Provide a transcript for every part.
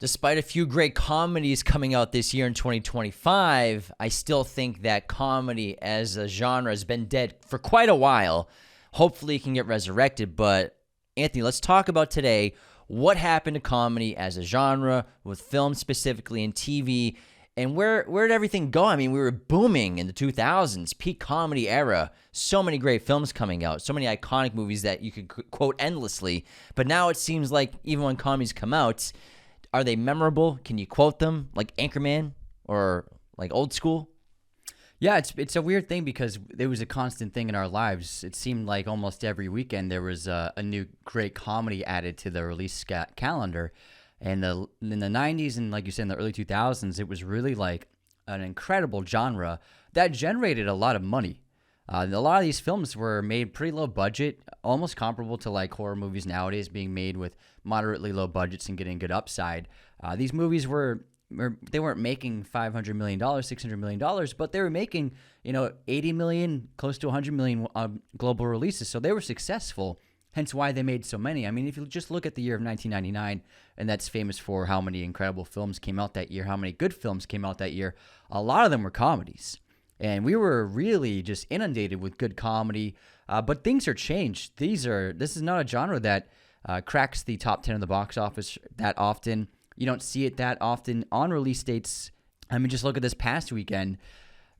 Despite a few great comedies coming out this year in 2025, I still think that comedy as a genre has been dead for quite a while. Hopefully it can get resurrected. But Anthony, let's talk about today what happened to comedy as a genre, with film specifically and TV, and where did everything go? I mean, we were booming in the 2000s, peak comedy era. So many great films coming out, so many iconic movies that you could quote endlessly. But now it seems like even when comedies come out, are they memorable? Can you quote them like Anchorman or like Old School? Yeah, it's a weird thing because it was a constant thing in our lives. It seemed like almost every weekend there was a new great comedy added to the release calendar. And in the 90s and, like you said, in the early 2000s, it was really like an incredible genre that generated a lot of money. A lot of these films were made pretty low budget, almost comparable to like horror movies nowadays being made with moderately low budgets and getting good upside. These movies they weren't making $500 million, $600 million, but they were making, 80 million, close to 100 million global releases. So they were successful, hence why they made so many. I mean, if you just look at the year of 1999, and that's famous for how many incredible films came out that year, how many good films came out that year, a lot of them were comedies. And we were really just inundated with good comedy, but things are changed. This is not a genre that cracks the top 10 of the box office that often. You don't see it that often on release dates. I mean, just look at this past weekend.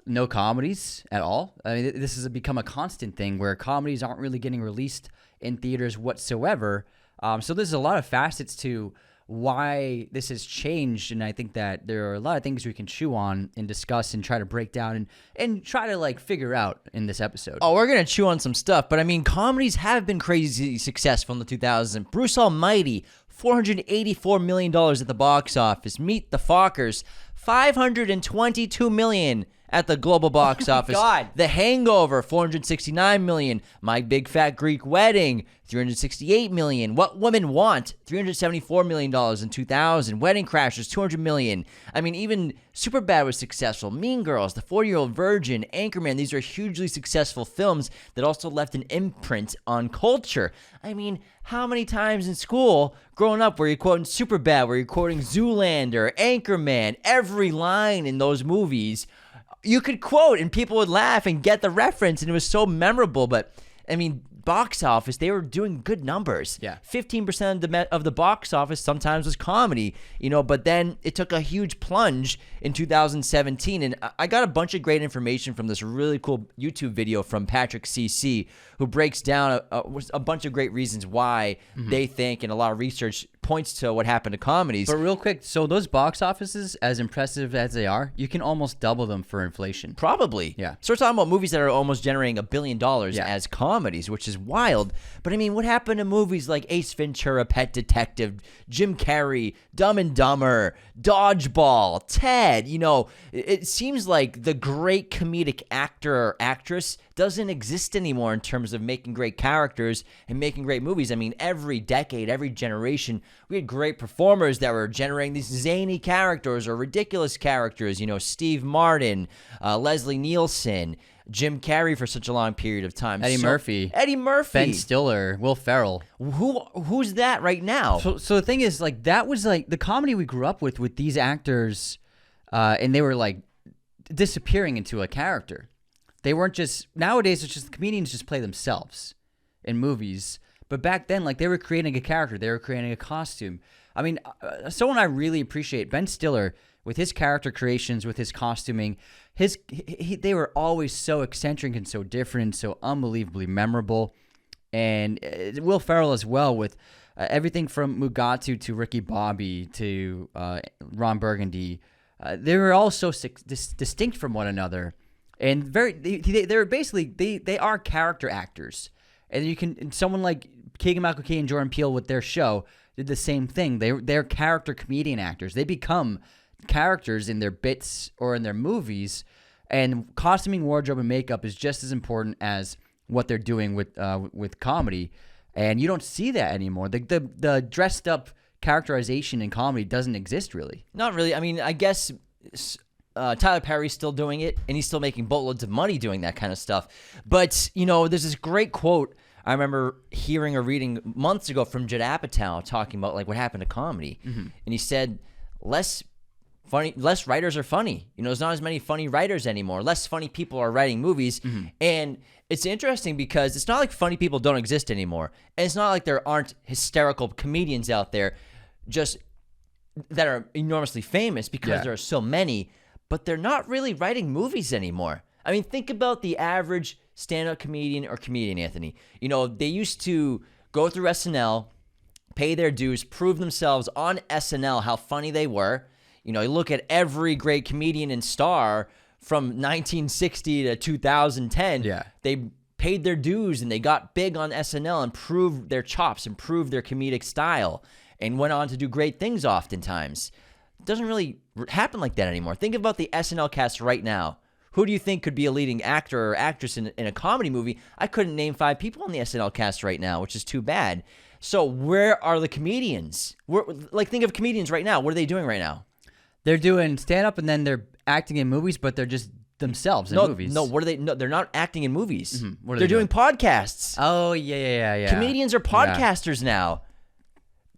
No comedies at all. I mean, this has become a constant thing where comedies aren't really getting released in theaters whatsoever. So there's a lot of facets to why this has changed, and I think that there are a lot of things we can chew on and discuss and try to break down and try to like figure out in this episode. Oh, we're gonna chew on some stuff, but I mean, comedies have been crazy successful in the 2000s. Bruce Almighty, $484 million at the box office. Meet the Fockers, $522 million at the global box office. God. The Hangover, $469 million. My Big Fat Greek Wedding, $368 million. What Women Want, $374 million in 2000. Wedding Crashers, $200 million. I mean, even Superbad was successful. Mean Girls, The 40-Year-Old Virgin, Anchorman, these are hugely successful films that also left an imprint on culture. I mean, how many times in school growing up were you quoting Superbad, were you quoting Zoolander, Anchorman, every line in those movies you could quote and people would laugh and get the reference, and it was so memorable. But I mean, box office, they were doing good numbers. Yeah. 15% of the box office sometimes was comedy, but then it took a huge plunge in 2017. And I got a bunch of great information from this really cool YouTube video from Patrick CC, who breaks down a bunch of great reasons why they think, and a lot of research points to what happened to comedies. But real quick, so those box offices, as impressive as they are, you can almost double them for inflation. Probably. Yeah. So we're talking about movies that are almost generating $1 billion as comedies, which is wild. But I mean, what happened to movies like Ace Ventura, Pet Detective, Jim Carrey, Dumb and Dumber, Dodgeball, Ted? It seems like the great comedic actor or actress doesn't exist anymore in terms of making great characters and making great movies. I mean, every decade, every generation, we had great performers that were generating these zany characters or ridiculous characters. Steve Martin, Leslie Nielsen, Jim Carrey for such a long period of time. Eddie Murphy, Ben Stiller, Will Ferrell. Who's that right now? So the thing is, like, that was like the comedy we grew up with these actors, and they were like disappearing into a character. They weren't just, nowadays it's just the comedians just play themselves in movies. But back then, like, they were creating a character. They were creating a costume. I mean, someone I really appreciate, Ben Stiller, with his character creations, with his costuming, they were always so eccentric and so different and so unbelievably memorable. And Will Ferrell as well, with everything from Mugatu to Ricky Bobby to Ron Burgundy. They were all so distinct from one another. And they're basically, they are character actors. And someone like Keegan-Michael Key and Jordan Peele with their show did the same thing. They're character comedian actors. They become characters in their bits or in their movies, and costuming, wardrobe, and makeup is just as important as what they're doing with comedy. And you don't see that anymore. The dressed up characterization in comedy doesn't exist really. Not really. I mean, I guess Tyler Perry's still doing it, and he's still making boatloads of money doing that kind of stuff. But, there's this great quote I remember hearing or reading months ago from Judd Apatow talking about, like, what happened to comedy. Mm-hmm. And he said less writers are funny. There's not as many funny writers anymore. Less funny people are writing movies. And it's interesting because it's not like funny people don't exist anymore. And it's not like there aren't hysterical comedians out there just that are enormously famous because there are so many, but they're not really writing movies anymore. I mean, think about the average stand-up comedian or comedian, Anthony. They used to go through SNL, pay their dues, prove themselves on SNL how funny they were. You look at every great comedian and star from 1960 to 2010. Yeah. They paid their dues and they got big on SNL and proved their chops, improved their comedic style, and went on to do great things oftentimes. It doesn't really happen like that anymore. Think about the SNL cast right now. Who do you think could be a leading actor or actress in a comedy movie? I couldn't name 5 people on the SNL cast right now, which is too bad. So where are the comedians? Think of comedians right now. What are they doing right now? They're doing stand-up and then they're acting in movies, but they're just themselves in movies. No, what are they? No, they're not acting in movies. What are they're doing podcasts. Oh, yeah. Comedians are podcasters now.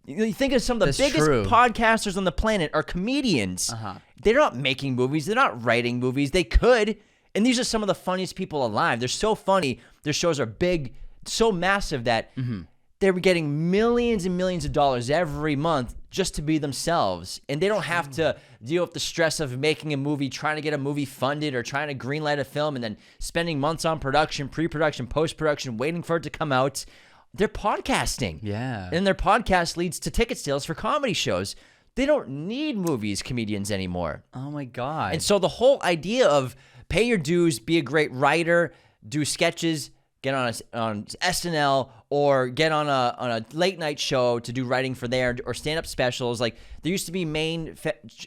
You think of some of the biggest podcasters on the planet are comedians. They're not making movies. They're not writing movies. They could. And these are some of the funniest people alive. They're so funny. Their shows are big, so massive that they're getting millions and millions of dollars every month just to be themselves. And they don't have to deal with the stress of making a movie, trying to get a movie funded, or trying to greenlight a film and then spending months on production, pre-production, post-production, waiting for it to come out. They're podcasting. Yeah. And their podcast leads to ticket sales for comedy shows. They don't need movies, comedians anymore. Oh, my God. And so the whole idea of pay your dues, be a great writer, do sketches, get on SNL, or get on a late night show to do writing for there, or stand-up specials. Like, there used to be main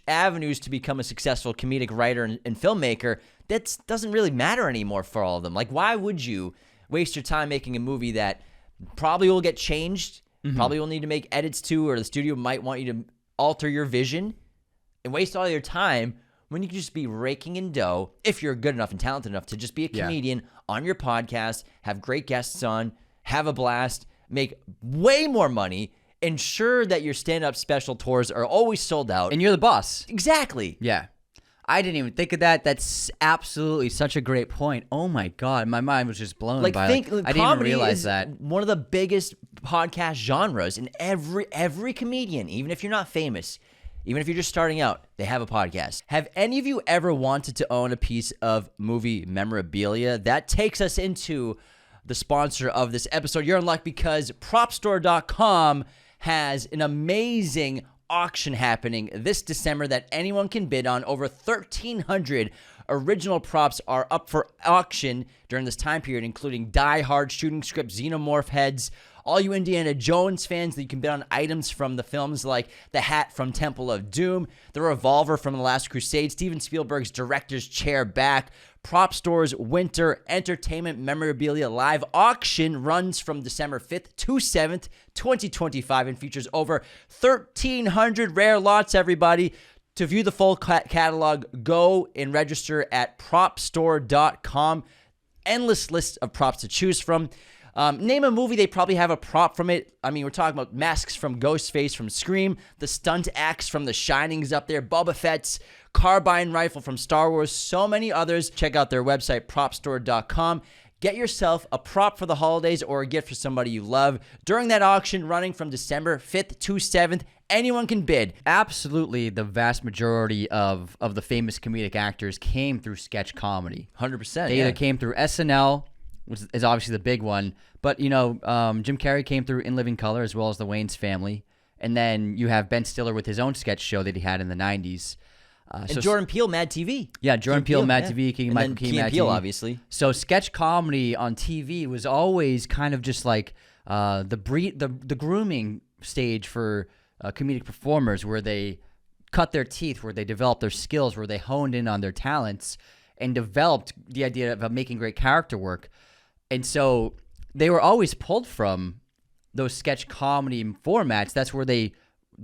avenues to become a successful comedic writer and filmmaker. That doesn't really matter anymore for all of them. Like, why would you waste your time making a movie that probably will get changed, probably will need to make edits to, or the studio might want you to alter your vision, and waste all your time when you can just be raking in dough, if you're good enough and talented enough to just be a comedian on your podcast, have great guests on, have a blast, make way more money, ensure that your stand-up special tours are always sold out. And you're the boss. Exactly. Yeah. I didn't even think of that. That's absolutely such a great point. Oh my God, my mind was just blown by it. I didn't even realize that. One of the biggest podcast genres, and every comedian, even if you're not famous, even if you're just starting out, they have a podcast. Have any of you ever wanted to own a piece of movie memorabilia? That takes us into the sponsor of this episode. You're in luck because PropStore.com has an amazing auction happening this December that anyone can bid on. Over 1,300 original props are up for auction during this time period, including Die Hard shooting script, Xenomorph heads, all you Indiana Jones fans that you can bid on items from the films like the hat from Temple of Doom, the revolver from The Last Crusade, Steven Spielberg's director's chair back. Prop Store's Winter Entertainment Memorabilia Live Auction runs from December 5th to 7th, 2025, and features over 1,300 rare lots, everybody. To view the full catalog, go and register at propstore.com. Endless list of props to choose from. Name a movie, they probably have a prop from it. I mean, we're talking about masks from Ghostface from Scream, the stunt axe from The Shining's up there, Boba Fett's carbine rifle from Star Wars, so many others. Check out their website, propstore.com. Get yourself a prop for the holidays or a gift for somebody you love. During that auction running from December 5th to 7th, anyone can bid. Absolutely, the vast majority of the famous comedic actors came through sketch comedy. 100%. They either came through SNL, which is obviously the big one, but, Jim Carrey came through In Living Color as well as the Wayans Family. And then you have Ben Stiller with his own sketch show that he had in the 90s. And Jordan Peele, Mad TV. Yeah, Jordan Peele, Mad TV, Michael Key, Mad TV. Obviously. So sketch comedy on TV was always kind of just like the grooming stage for comedic performers, where they cut their teeth, where they developed their skills, where they honed in on their talents and developed the idea of making great character work. And so they were always pulled from those sketch comedy formats. That's where they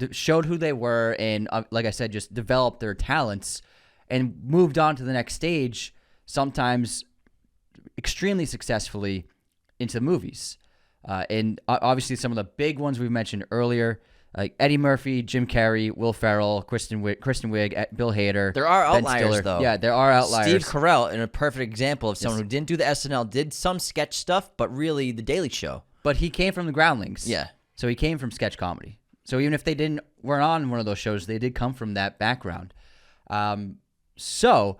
showed who they were and, like I said, just developed their talents and moved on to the next stage, sometimes extremely successfully, into movies. And obviously some of the big ones we've mentioned earlier, Like Eddie Murphy, Jim Carrey, Will Ferrell, Kristen Wiig, Bill Hader. There are Ben outliers, Stiller. though. Yeah, there are outliers. Steve Carell, in a perfect example of someone who didn't do the SNL, did some sketch stuff, but really the Daily Show. But he came from the Groundlings. Yeah. So he came from sketch comedy. So even if they weren't on one of those shows, they did come from that background. So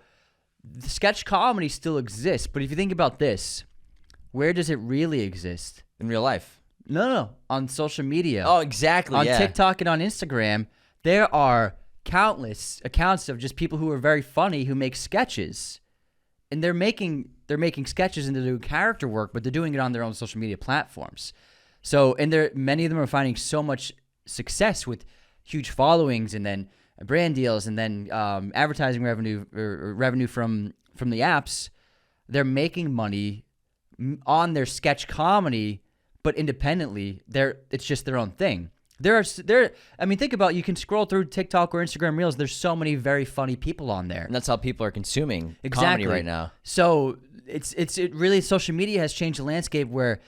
the sketch comedy still exists. But if you think about this, where does it really exist? In real life. No. On social media. Oh, exactly. On TikTok and on Instagram, there are countless accounts of just people who are very funny who make sketches. And they're making sketches and they're doing character work, but they're doing it on their own social media platforms. So, and many of them are finding so much success with huge followings and then brand deals and then advertising revenue or revenue from the apps. They're making money on their sketch comedy, but independently. It's just their own thing. Think about, you can scroll through TikTok or Instagram Reels. There's so many very funny people on there, And that's how people are consuming comedy right now. So it really, social media has changed the landscape where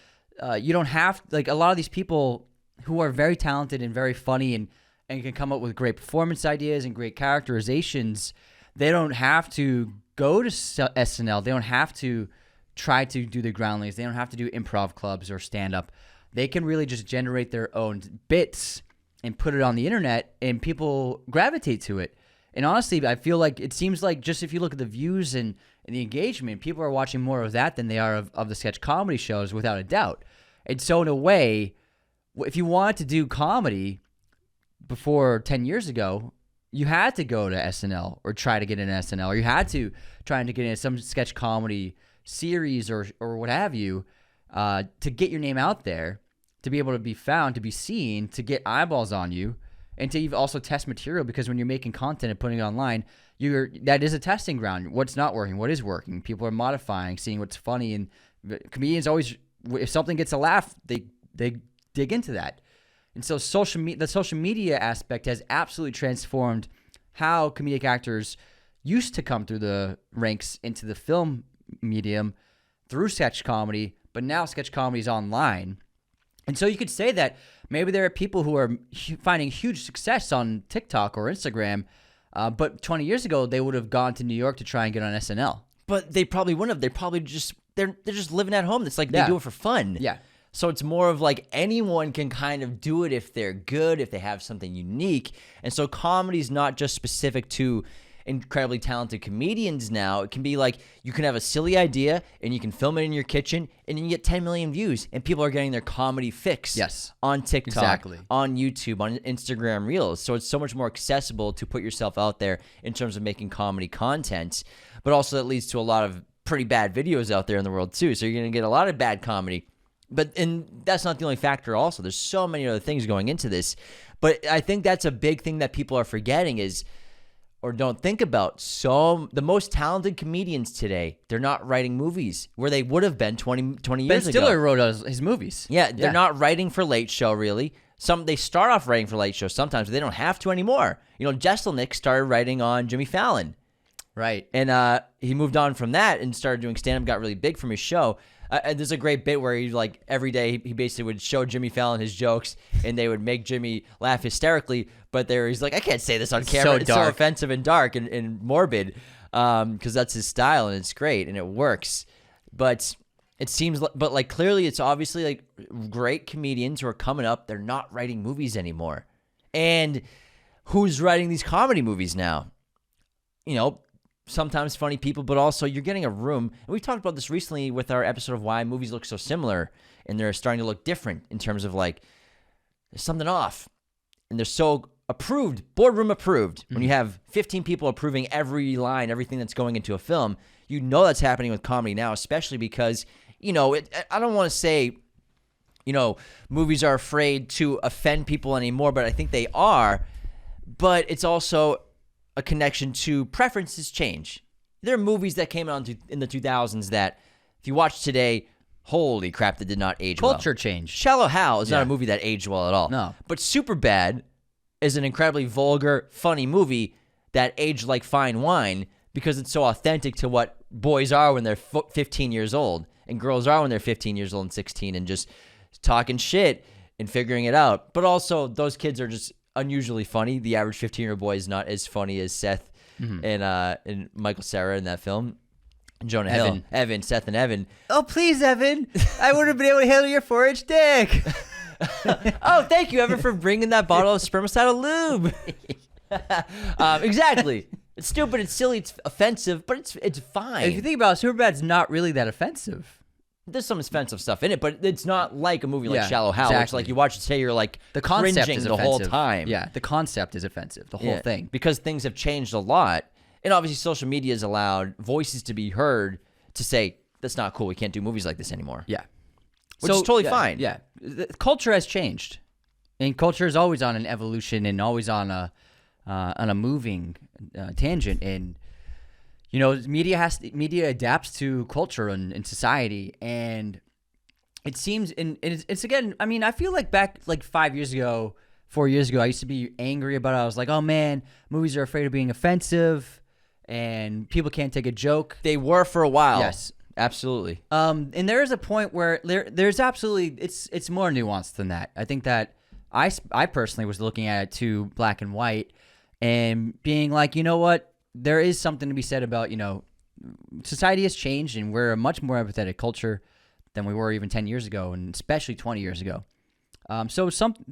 you don't have, like, a lot of these people who are very talented and very funny and can come up with great performance ideas and great characterizations. They don't have to go to SNL. They don't have to try to do the Groundlings. They don't have to do improv clubs or stand-up. They can really just generate their own bits and put it on the internet, and people gravitate to it. And honestly, I feel like it seems like, just if you look at the views and the engagement, people are watching more of that than they are of the sketch comedy shows, without a doubt. And so in a way, if you wanted to do comedy before 10 years ago, you had to go to SNL or try to get in SNL, or you had to try to get in some sketch comedy series or what have you, to get your name out there, to be able to be found, to be seen, to get eyeballs on you, and to even also test material. Because when you're making content and putting it online, that is a testing ground. What's not working? What is working? People are modifying, seeing what's funny, and comedians always, if something gets a laugh, they dig into that. And so the social media aspect has absolutely transformed how comedic actors used to come through the ranks into the film medium through sketch comedy, but now sketch comedy is online. And so you could say that maybe there are people who are finding huge success on TikTok or Instagram, but 20 years ago they would have gone to New York to try and get on SNL. But they probably wouldn't have. They probably they're just living at home. It's like they do it for fun. Yeah. So it's more of like anyone can kind of do it if they're good, if they have something unique. And so comedy is not just specific to incredibly talented comedians now. It can be like, you can have a silly idea and you can film it in your kitchen and you get 10 million views, and people are getting their comedy fix on TikTok, on YouTube, on Instagram Reels. So it's so much more accessible to put yourself out there in terms of making comedy content. But also that leads to a lot of pretty bad videos out there in the world too. So you're going to get a lot of bad comedy. And that's not the only factor also. There's so many other things going into this. But I think that's a big thing that people are forgetting or don't think about. So the most talented comedians today, they're not writing movies where they would have been 20 years ago. Ben Stiller wrote his movies. Yeah, they're not writing for Late Show, really. They start off writing for Late Show sometimes, but they don't have to anymore. Jesselnick started writing on Jimmy Fallon. Right. And he moved on from that and started doing stand-up, got really big from his show. There's a great bit where he, like, every day he basically would show Jimmy Fallon his jokes, and they would make Jimmy laugh hysterically. But he's like, I can't say this on camera. It's so offensive and dark and morbid, because that's his style, and it's great and it works. But it seems, but clearly, it's obviously like great comedians who are coming up. They're not writing movies anymore, and who's writing these comedy movies now? Sometimes funny people, but also you're getting a room. And we talked about this recently with our episode of why movies look so similar, and they're starting to look different in terms of, like, there's something off, and they're so approved, boardroom approved. Mm-hmm. When you have 15 people approving every line, everything that's going into a film, that's happening with comedy now, especially because, I don't want to say, movies are afraid to offend people anymore, but I think they are. But it's also a connection to preferences change. There are movies that came out in the 2000s that, if you watch today, holy crap, that did not age well. Culture change. Shallow Hal is not a movie that aged well at all. No. But Superbad is an incredibly vulgar, funny movie that aged like fine wine because it's so authentic to what boys are when they're 15 years old and girls are when they're 15 years old and 16 and just talking shit. and figuring it out. But also, those kids are just unusually funny. The average 15-year-old boy is not as funny as Seth and Michael Cera in that film. Jonah Hill. Evan, Seth and Evan. Oh, please, Evan. I would have been able to handle your 4-inch dick. Oh, thank you, Evan, for bringing that bottle of spermicidal lube. Exactly. It's stupid, it's silly, it's offensive, but it's fine. If you think about it, Superbad's not really that offensive. There's some offensive stuff in it, but it's not like a movie like Yeah, Shallow Hal, exactly. which like you watch it today, you're like The concept cringing is the offensive. whole time. Yeah, the concept is offensive, the whole thing. Because things have changed a lot. And obviously social media has allowed voices to be heard to say, that's not cool, we can't do movies like this anymore. Yeah. Which is totally fine. Yeah. The culture has changed. And culture is always on an evolution and always on a moving tangent. And, you know, media adapts to culture and society. And it seems, and it's again, I mean, I feel like back like 4 years ago, I used to be angry about it. I was like, oh man, movies are afraid of being offensive and people can't take a joke. They were for a while. Yes. Absolutely. And there is a point where there's absolutely, it's more nuanced than that. I think that I personally was looking at it too black and white and being like, you know what, there is something to be said about, you know, society has changed and we're a much more empathetic culture than we were even 10 years ago and especially 20 years ago. So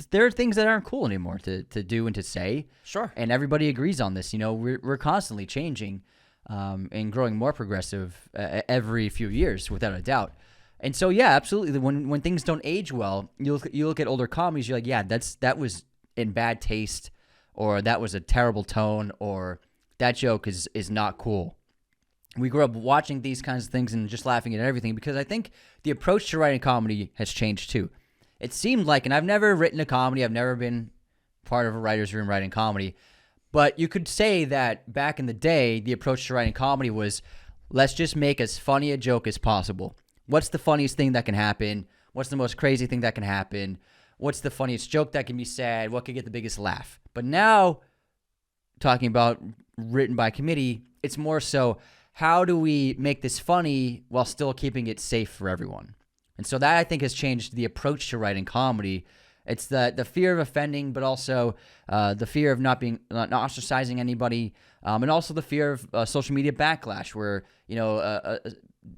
there are things that aren't cool anymore to do and to say. Sure. And everybody agrees on this. You know, we're constantly changing and growing more progressive every few years, without a doubt. And so, yeah, absolutely. When things don't age well, you look at older comedies, you're like, yeah, that was in bad taste, or that was a terrible tone, or that joke is not cool. We grew up watching these kinds of things and just laughing at everything because I think the approach to writing comedy has changed too. It seemed like, and I've never written a comedy, I've never been part of a writer's room writing comedy, but you could say that back in the day, the approach to writing comedy was, let's just make as funny a joke as possible. What's the funniest thing that can happen? What's the most crazy thing that can happen? What's the funniest joke that can be said? What could get the biggest laugh? But now, talking about written by committee, it's more so, how do we make this funny while still keeping it safe for everyone? And so that, I think, has changed the approach to writing comedy. It's the fear of offending, but also the fear of not ostracizing anybody, and also the fear of social media backlash, where, you know,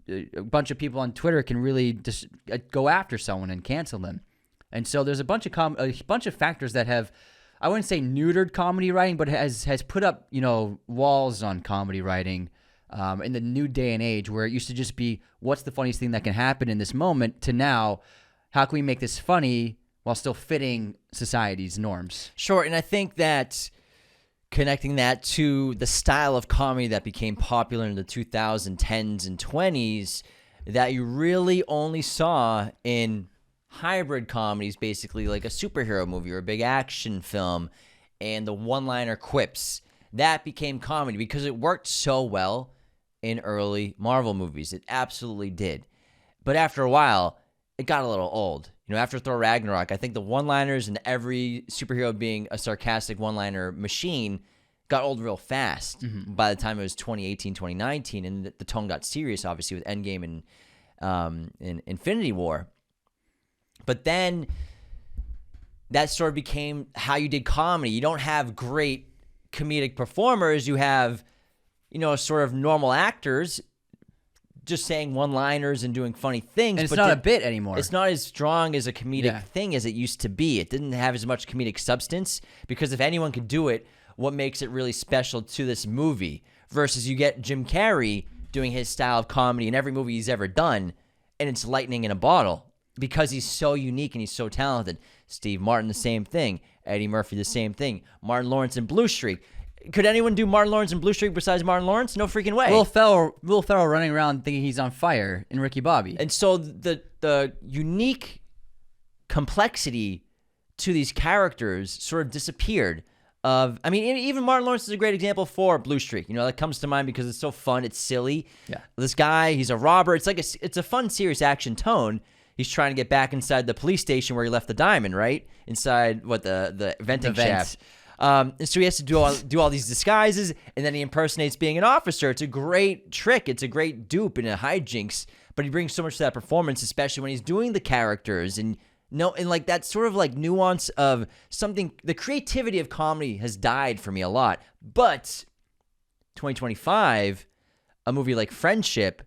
a bunch of people on Twitter can really just go after someone and cancel them. And so there's a bunch of factors that have, I wouldn't say neutered comedy writing, but has put up, you know, walls on comedy writing. In the new day and age, where it used to just be, what's the funniest thing that can happen in this moment, to now, how can we make this funny while still fitting society's norms? Sure, and I think that connecting that to the style of comedy that became popular in the 2010s and 20s, that you really only saw in hybrid comedies, basically like a superhero movie or a big action film, and the one-liner quips, that became comedy because it worked so well in early Marvel movies. It absolutely did. But after a while, it got a little old. You know, after Thor Ragnarok, I think the one-liners and every superhero being a sarcastic one-liner machine got old real fast by the time it was 2018, 2019, and the tone got serious, obviously, with Endgame and Infinity War. But then that sort of became how you did comedy. You don't have great comedic performers. You have, you know, sort of normal actors just saying one-liners and doing funny things. And it's not a bit anymore. It's not as strong as a comedic thing as it used to be. It didn't have as much comedic substance, because if anyone could do it, what makes it really special to this movie? Versus you get Jim Carrey doing his style of comedy in every movie he's ever done, and it's lightning in a bottle because he's so unique and he's so talented. Steve Martin, the same thing. Eddie Murphy, the same thing. Martin Lawrence and Blue Streak. Could anyone do Martin Lawrence and Blue Streak besides Martin Lawrence? No freaking way. Will Ferrell running around thinking he's on fire in Ricky Bobby. And so the unique complexity to these characters sort of disappeared. I mean, even Martin Lawrence is a great example for Blue Streak. You know, that comes to mind because it's so fun. It's silly. Yeah. This guy, he's a robber. It's like it's a fun, serious action tone. He's trying to get back inside the police station where he left the diamond, right? Inside the venting shaft. And so he has to do all these disguises, and then he impersonates being an officer. It's a great trick. It's a great dupe and a hijinks. But he brings so much to that performance, especially when he's doing the characters, and No, and like that sort of like nuance of something, the creativity of comedy has died for me a lot. But 2025, a movie like Friendship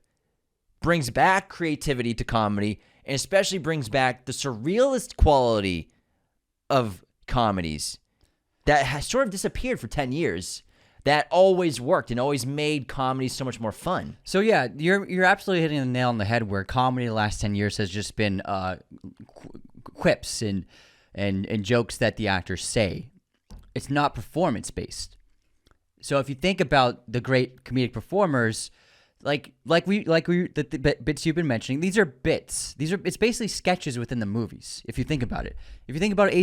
brings back creativity to comedy, and especially brings back the surrealist quality of comedies that has sort of disappeared for 10 years. That always worked and always made comedy so much more fun. So yeah, you're absolutely hitting the nail on the head. Where comedy the last 10 years has just been quips and jokes that the actors say. It's not performance based. So if you think about the great comedic performers, the bits you've been mentioning, these are bits. It's basically sketches within the movies. If you think about it, if you think about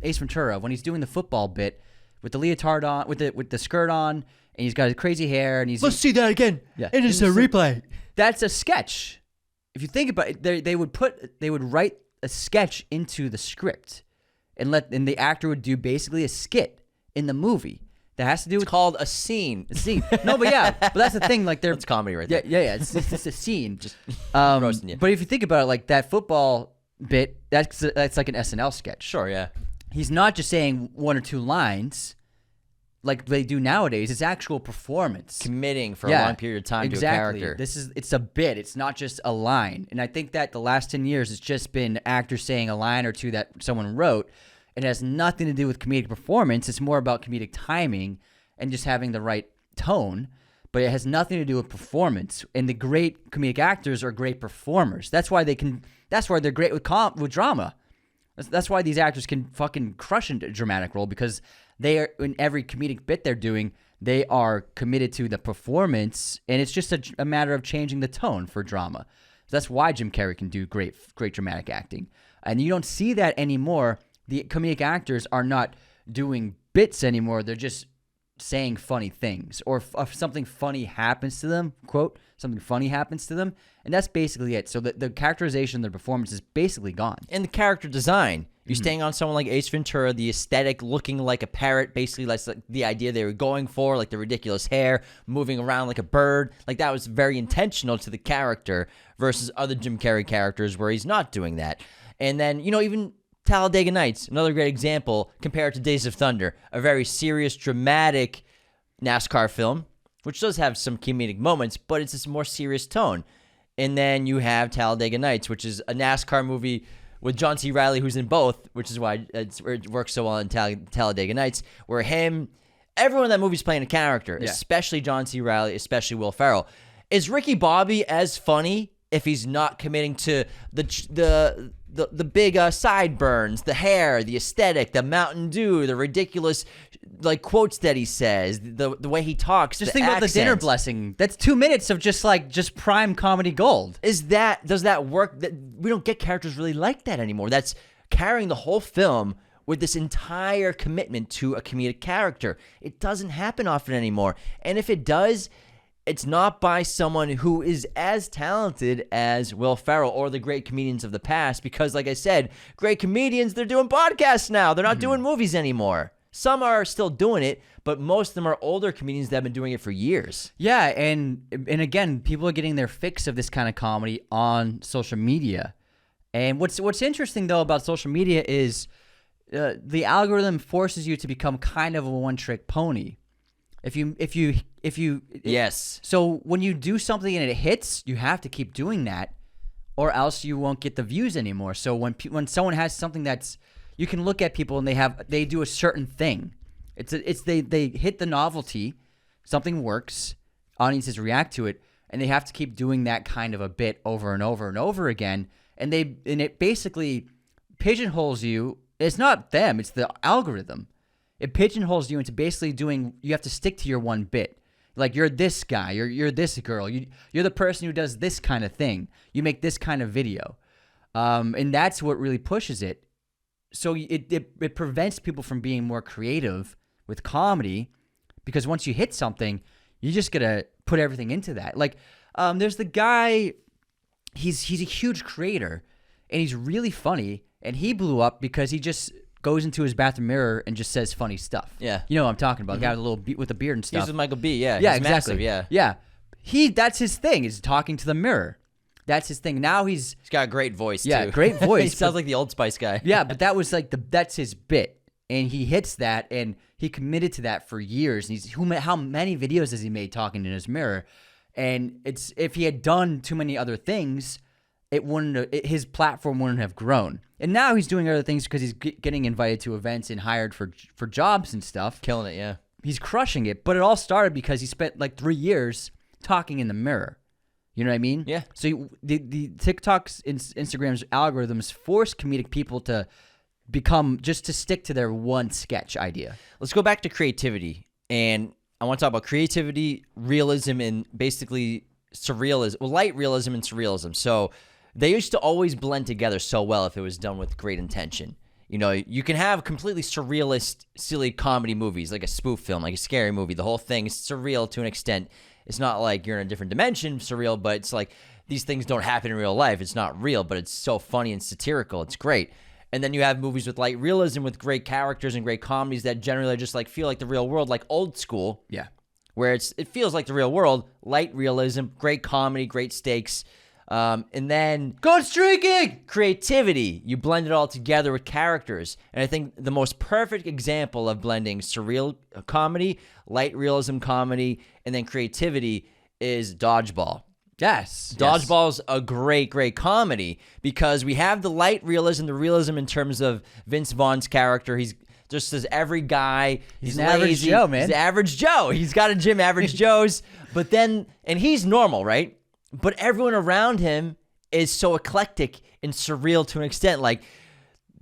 Ace Ventura when he's doing the football bit with the leotard on, with the skirt on, and he's got his crazy hair, and let's see that again. Yeah, and it's a replay. That's a sketch. If you think about it, they would write a sketch into the script, and the actor would do basically a skit in the movie. That has to do with... It's called a scene. A scene. No, but yeah. But that's the thing. Like That's comedy right there. Yeah. It's a scene. Just roasting you. But if you think about it, like that football bit, that's like an SNL sketch. Sure, yeah. He's not just saying one or two lines like they do nowadays. It's actual performance. Committing for a long period of time to a character. It's a bit. It's not just a line. And I think that the last 10 years, it's just been actors saying a line or two that someone wrote. It has nothing to do with comedic performance. It's more about comedic timing and just having the right tone. But it has nothing to do with performance. And the great comedic actors are great performers. That's why they're great with drama. That's why these actors can fucking crush a dramatic role, because they are, in every comedic bit they're doing, they are committed to the performance, and it's just a matter of changing the tone for drama. So that's why Jim Carrey can do great dramatic acting. And you don't see that anymore. The comedic actors are not doing bits anymore. They're just saying funny things, or if something funny happens to them, quote, something funny happens to them, and that's basically it. So the characterization of their performance is basically gone. And the character design. You're staying on someone like Ace Ventura, the aesthetic looking like a parrot, basically like the idea they were going for, like the ridiculous hair, moving around like a bird. Like that was very intentional to the character versus other Jim Carrey characters where he's not doing that. And then, even Talladega Nights, another great example compared to Days of Thunder, a very serious, dramatic NASCAR film, which does have some comedic moments, but it's this more serious tone. And then you have Talladega Nights, which is a NASCAR movie with John C. Reilly, who's in both, which is why it works so well in Talladega Nights, where everyone in that movie's playing a character, especially John C. Reilly, especially Will Ferrell. Is Ricky Bobby as funny if he's not committing to the big sideburns, the hair, the aesthetic, the Mountain Dew, the ridiculous quotes that he says, the way he talks, just think about the dinner blessing. That's 2 minutes of just prime comedy gold. Does that work? We don't get characters really like that anymore. That's carrying the whole film with this entire commitment to a comedic character. It doesn't happen often anymore. And if it does, it's not by someone who is as talented as Will Ferrell or the great comedians of the past, because like I said, great comedians, they're doing podcasts now. They're not doing movies anymore. Some are still doing it, but most of them are older comedians that have been doing it for years. Yeah, and again, people are getting their fix of this kind of comedy on social media. And what's interesting though about social media is the algorithm forces you to become kind of a one-trick pony. If you yes. So when you do something and it hits, you have to keep doing that, or else you won't get the views anymore. So when someone has something that's, you can look at people and they do a certain thing. They hit the novelty, something works, audiences react to it, and they have to keep doing that kind of a bit over and over and over again. And it basically pigeonholes you. It's not them, it's the algorithm. It pigeonholes you into basically you have to stick to your one bit. Like, you're this guy, you're this girl, you're the person who does this kind of thing. You make this kind of video. And that's what really pushes it. So it prevents people from being more creative with comedy, because once you hit something, you just gotta put everything into that. Like, there's the guy, he's a huge creator, and he's really funny, and he blew up because he just goes into his bathroom mirror and just says funny stuff. Yeah. You know what I'm talking about. The guy with a beard and stuff. He's with Michael B, yeah. Yeah, He's exactly. Massive, yeah. Yeah. That's his thing, is talking to the mirror. That's his thing. Now He's got a great voice, too. Yeah, great voice. He sounds like the Old Spice guy. Yeah, but that was like that's his bit. And he hits that, and he committed to that for years. And how many videos has he made talking in his mirror? And if he had done too many other things, his platform wouldn't have grown. And now he's doing other things because he's getting invited to events and hired for jobs and stuff. Killing it, yeah. He's crushing it. But it all started because he spent like 3 years talking in the mirror. You know what I mean? Yeah. So the TikTok's, Instagram's algorithms force comedic people to to stick to their one sketch idea. Let's go back to creativity. And I want to talk about creativity, realism, and basically surrealism. Well, light realism and surrealism. So they used to always blend together so well if it was done with great intention. You know, you can have completely surrealist, silly comedy movies, like a spoof film, like a scary movie. The whole thing is surreal to an extent. It's not like you're in a different dimension, surreal, but it's like these things don't happen in real life. It's not real, but it's so funny and satirical. It's great. And then you have movies with light realism, with great characters and great comedies that generally just like feel like the real world, like Old School. Yeah. Where it feels like the real world, light realism, great comedy, great stakes. And then Go streaking! Creativity. You blend it all together with characters. And I think the most perfect example of blending surreal comedy, light realism comedy, and then creativity is Dodgeball. Yes. Dodgeball's a great, great comedy because we have the light realism, the realism in terms of Vince Vaughn's character. He's just as every guy. He's an average Joe, man. He's an average Joe. He's got a gym, average Joe's. But then, and he's normal, right? But everyone around him is so eclectic and surreal to an extent. Like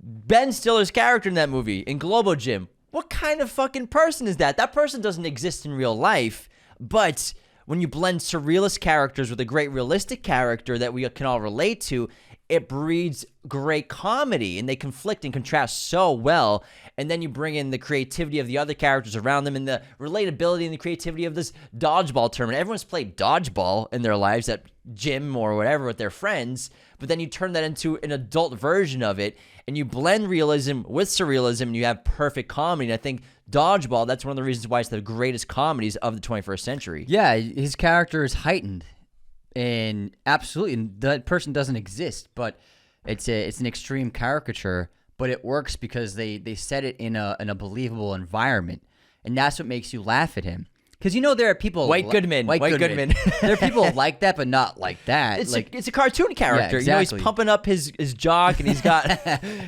Ben Stiller's character in that movie, in Globo Gym. What kind of fucking person is that? That person doesn't exist in real life, but when you blend surrealist characters with a great realistic character that we can all relate to, it breeds great comedy, and they conflict and contrast so well. And then you bring in the creativity of the other characters around them and the relatability and the creativity of this dodgeball tournament. Everyone's played dodgeball in their lives at gym or whatever with their friends, but then you turn that into an adult version of it, and you blend realism with surrealism, and you have perfect comedy. And I think Dodgeball, that's one of the reasons why it's the greatest comedies of the 21st century. Yeah, his character is heightened, and absolutely, that person doesn't exist, but it's an extreme caricature, but it works because they set it in a believable environment, and that's what makes you laugh at him. Because there are people White Goodman. There are people like that, but not like that. It's a cartoon character. Yeah, exactly. He's pumping up his jock, and he's got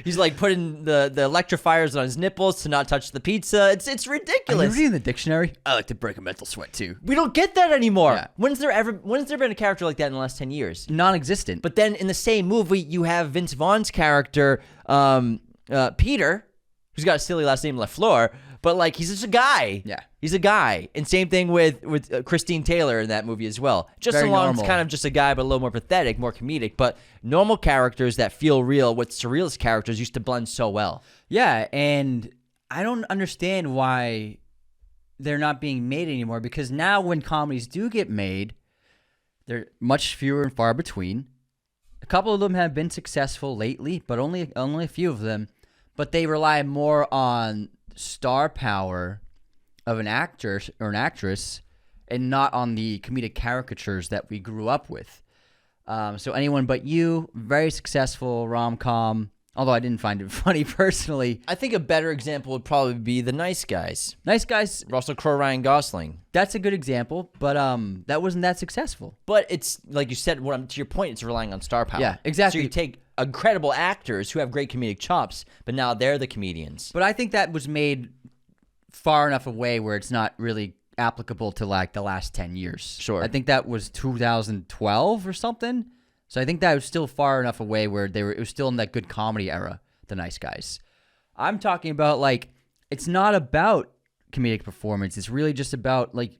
he's like putting the electrifiers on his nipples to not touch the pizza. It's ridiculous. Are you reading the dictionary? I like to break a mental sweat too. We don't get that anymore. Yeah. When's there been a character like that in the last 10 years? Non-existent. But then in the same movie, you have Vince Vaughn's character, Peter, who's got a silly last name, LaFleur, but like he's just a guy. Yeah. He's a guy. And same thing with Christine Taylor in that movie as well. Just Very along, normal. it's kind of just a guy, but a little more pathetic, more comedic. But normal characters that feel real with surrealist characters used to blend so well. Yeah, and I don't understand why they're not being made anymore, because now when comedies do get made, they're much fewer and far between. A couple of them have been successful lately, but only a few of them. But they rely more on star power of an actor or an actress and not on the comedic caricatures that we grew up with. So Anyone But You, very successful rom-com, although I didn't find it funny personally. I think a better example would probably be The Nice Guys. Nice Guys, Russell Crowe, Ryan Gosling. that's a good example, but that wasn't that successful. But it's, like you said, to your point, it's relying on star power. Yeah, exactly. So you take incredible actors who have great comedic chops, but now they're the comedians. But I think that was made far enough away where it's not really applicable to like the last 10 years. Sure. I think that was 2012 or something. So I think that was still far enough away where it was still in that good comedy era, The Nice Guys. I'm talking about like, it's not about comedic performance. It's really just about like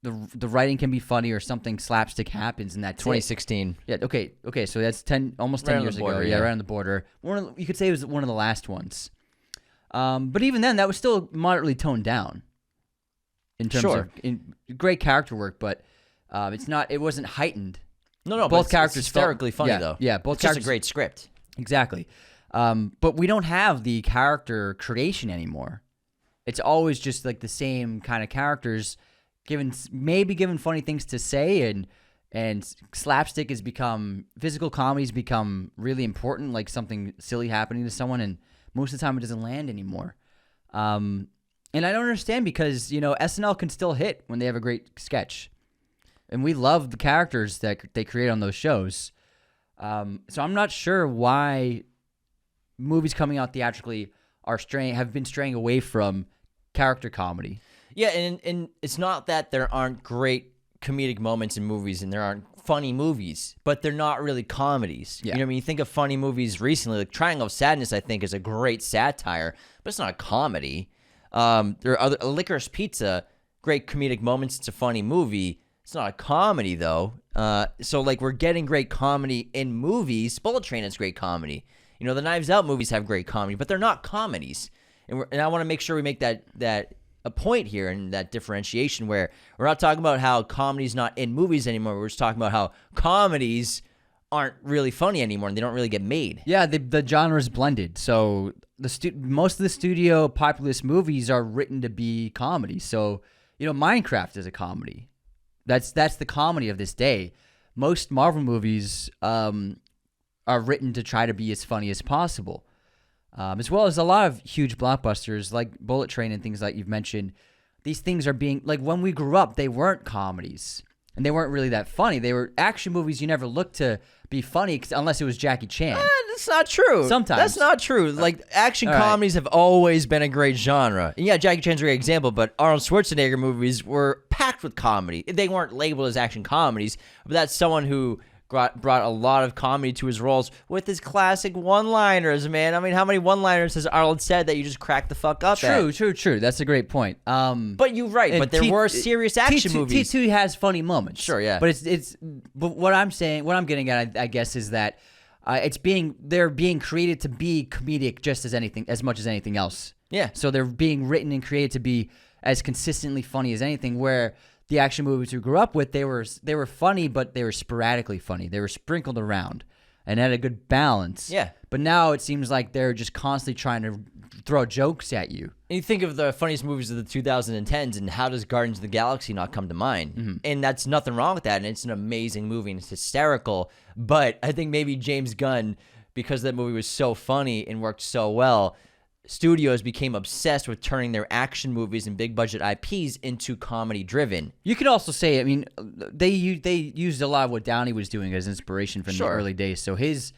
the writing can be funny or something slapstick happens and that's 2016. it. Yeah. Okay. So that's almost 10 Right on years the border, ago. yeah. Right on the border. You could say it was one of the last ones. But even then, that was still moderately toned down in terms Sure. of great character work, but it wasn't heightened. No, both but characters it's hysterically funny yeah, though. Yeah, both it's just characters. a great script. Exactly. But we don't have the character creation anymore. It's always just like the same kind of characters, given funny things to say and And slapstick has become, physical comedy's become really important, like something silly happening to someone, and most of the time it doesn't land anymore. And I don't understand because, SNL can still hit when they have a great sketch. And we love the characters that they create on those shows. So I'm not sure why movies coming out theatrically have been straying away from character comedy. Yeah, and it's not that there aren't great comedic moments in movies and there aren't funny movies, but they're not really comedies. Yeah. You know what I mean? You think of funny movies recently, like Triangle of Sadness, I think, is a great satire, but it's not a comedy. There are other Licorice Pizza, great comedic moments. It's a funny movie. It's not a comedy, though. So, like, we're getting great comedy in movies. Bullet Train is great comedy. The Knives Out movies have great comedy, but they're not comedies. And I want to make sure we make that a point here and that differentiation where we're not talking about how comedy's not in movies anymore. We're just talking about how comedies aren't really funny anymore and they don't really get made. Yeah, the genre's blended. So most of the studio populist movies are written to be comedy. So, Minecraft is a comedy. That's the comedy of this day. Most Marvel movies are written to try to be as funny as possible. As well as a lot of huge blockbusters like Bullet Train and things like you've mentioned. These things are being, like, when we grew up, they weren't comedies. And they weren't really that funny. They were action movies you never looked to be funny unless it was Jackie Chan. That's not true. Sometimes. That's not true. Like, action comedies have always been a great genre. And yeah, Jackie Chan's a great example, but Arnold Schwarzenegger movies were packed with comedy. They weren't labeled as action comedies, but that's someone who brought a lot of comedy to his roles with his classic one-liners, man. I mean, how many one-liners has Arnold said that you just crack the fuck up at? True. That's a great point. But you're right. But there were serious action movies. T2 has funny moments. Sure, yeah. But but what I'm getting at, I guess, is that they're being created to be comedic just as much as anything else. Yeah. So they're being written and created to be as consistently funny as anything. Where the action movies we grew up with, they were funny, but they were sporadically funny. They were sprinkled around and had a good balance. Yeah. But now it seems like they're just constantly trying to throw jokes at you. And you think of the funniest movies of the 2010s, and how does Guardians of the Galaxy not come to mind? Mm-hmm. And that's nothing wrong with that, and it's an amazing movie, and it's hysterical. But I think maybe James Gunn, because that movie was so funny and worked so well, studios became obsessed with turning their action movies and big budget IPs into comedy driven. You could also say, I mean, they used a lot of what Downey was doing as inspiration from the early days. So his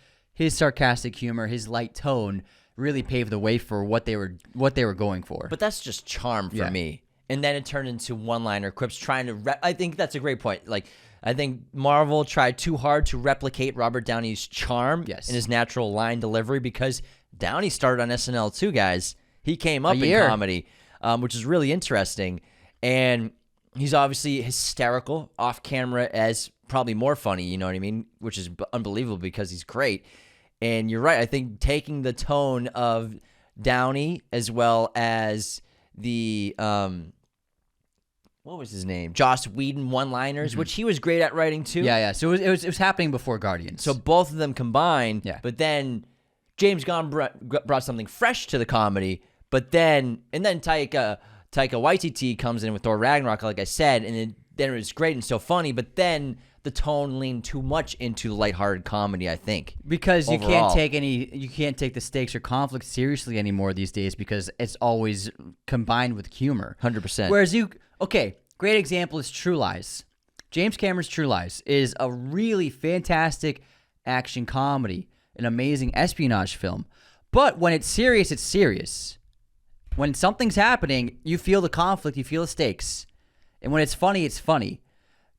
sarcastic humor, his light tone really paved the way for what they were going for. But that's just charm for me. And then it turned into one-liner quips trying to I think that's a great point. Like, I think Marvel tried too hard to replicate Robert Downey's charm and his natural line delivery, because Downey started on SNL too, guys. He came up in comedy, which is really interesting. And he's obviously hysterical off camera as probably more funny, you know what I mean? Which is unbelievable because he's great. And you're right. I think taking the tone of Downey as well as the, what was his name? Joss Whedon one-liners, which he was great at writing too. Yeah. So it was happening before Guardians. So both of them combined. Yeah. But then James Gunn brought something fresh to the comedy, and then Taika Waititi comes in with Thor Ragnarok, like I said, and then it was great and so funny, but then the tone leaned too much into lighthearted comedy, I think. Because you can't take the stakes or conflict seriously anymore these days, because it's always combined with humor. 100%. Whereas great example is True Lies. James Cameron's True Lies is a really fantastic action comedy, an amazing espionage film. But when it's serious, it's serious. When something's happening, you feel the conflict, you feel the stakes. And when it's funny, it's funny.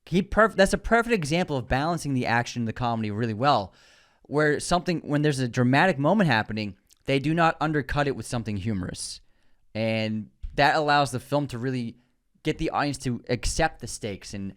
That's a perfect example of balancing the action and the comedy really well. When there's a dramatic moment happening, they do not undercut it with something humorous. And that allows the film to really get the audience to accept the stakes and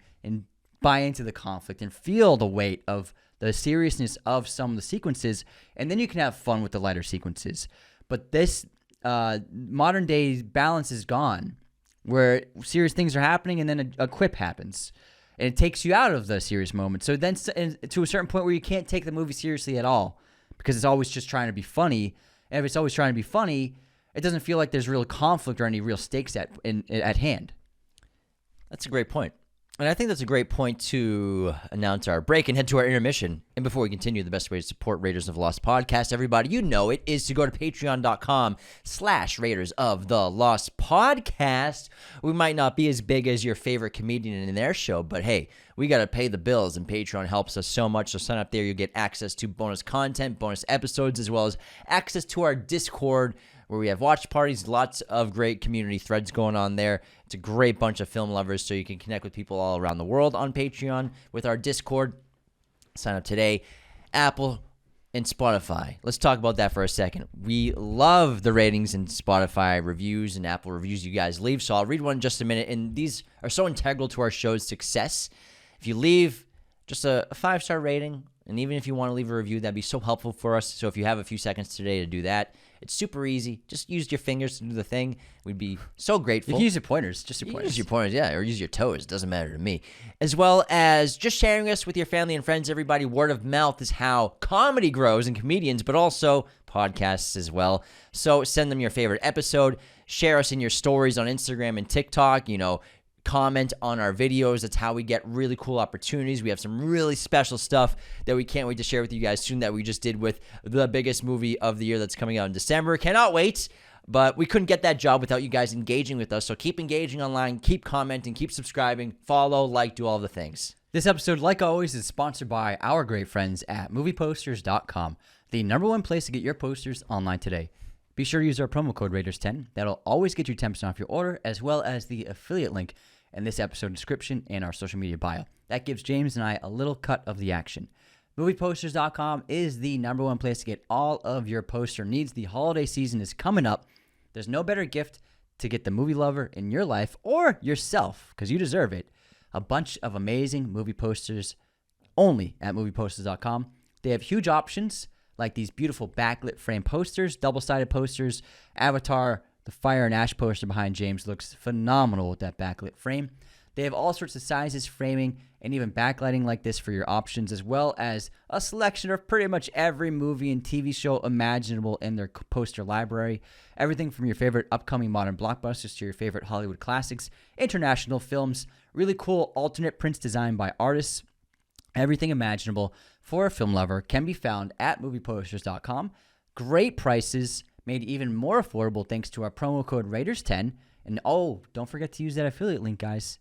buy into the conflict and feel the weight of the seriousness of some of the sequences, and then you can have fun with the lighter sequences. But this modern day balance is gone, where serious things are happening and then a quip happens, and it takes you out of the serious moment. So then to a certain point where you can't take the movie seriously at all, because it's always just trying to be funny, and if it's always trying to be funny, it doesn't feel like there's real conflict or any real stakes at hand. That's a great point. And I think that's a great point to announce our break and head to our intermission. And before we continue, the best way to support Raiders of the Lost podcast, everybody, you know it, is to go to patreon.com/Raiders of the Lost podcast. We might not be as big as your favorite comedian in their show, but hey, we got to pay the bills, and Patreon helps us so much. So sign up there. You'll get access to bonus content, bonus episodes, as well as access to our Discord, where we have watch parties, lots of great community threads going on there. It's a great bunch of film lovers, so you can connect with people all around the world on Patreon with our Discord. Sign up today. Apple and Spotify. Let's talk about that for a second. We love the ratings and Spotify reviews and Apple reviews you guys leave, so I'll read one in just a minute, and these are so integral to our show's success. If you leave just a 5-star rating, and even if you want to leave a review, that'd be so helpful for us. So if you have a few seconds today to do that, it's super easy. Just use your fingers to do the thing. We'd be so grateful. You can use your pointers, just your You can pointers. use your pointers, yeah, or use your toes. Doesn't matter to me. As well as just sharing us with your family and friends, everybody. Word of mouth is how comedy grows, and comedians, but also podcasts as well. So send them your favorite episode. Share us in your stories on Instagram and TikTok. Comment on our videos. That's how we get really cool opportunities. We have some really special stuff that we can't wait to share with you guys soon that we just did with the biggest movie of the year that's coming out in December. Cannot wait, but we couldn't get that job without you guys engaging with us. So keep engaging online, keep commenting, keep subscribing, follow, like, do all the things. This episode, like always, is sponsored by our great friends at movieposters.com, the #1 place to get your posters online today. Be sure to use our promo code Raiders10. That'll always get you 10% off your order, as well as the affiliate link in this episode description and our social media bio. That gives James and I a little cut of the action. Movieposters.com is the #1 place to get all of your poster needs. The holiday season is coming up. There's no better gift to get the movie lover in your life or yourself, because you deserve it. A bunch of amazing movie posters only at movieposters.com. They have huge options like these beautiful backlit frame posters, double-sided posters, Avatar, the Fire and Ash poster behind James looks phenomenal with that backlit frame. They have all sorts of sizes, framing, and even backlighting like this for your options, as well as a selection of pretty much every movie and TV show imaginable in their poster library. Everything from your favorite upcoming modern blockbusters to your favorite Hollywood classics, international films, really cool alternate prints designed by artists. Everything imaginable for a film lover can be found at movieposters.com. Great prices, made even more affordable thanks to our promo code Raiders10. And don't forget to use that affiliate link, guys.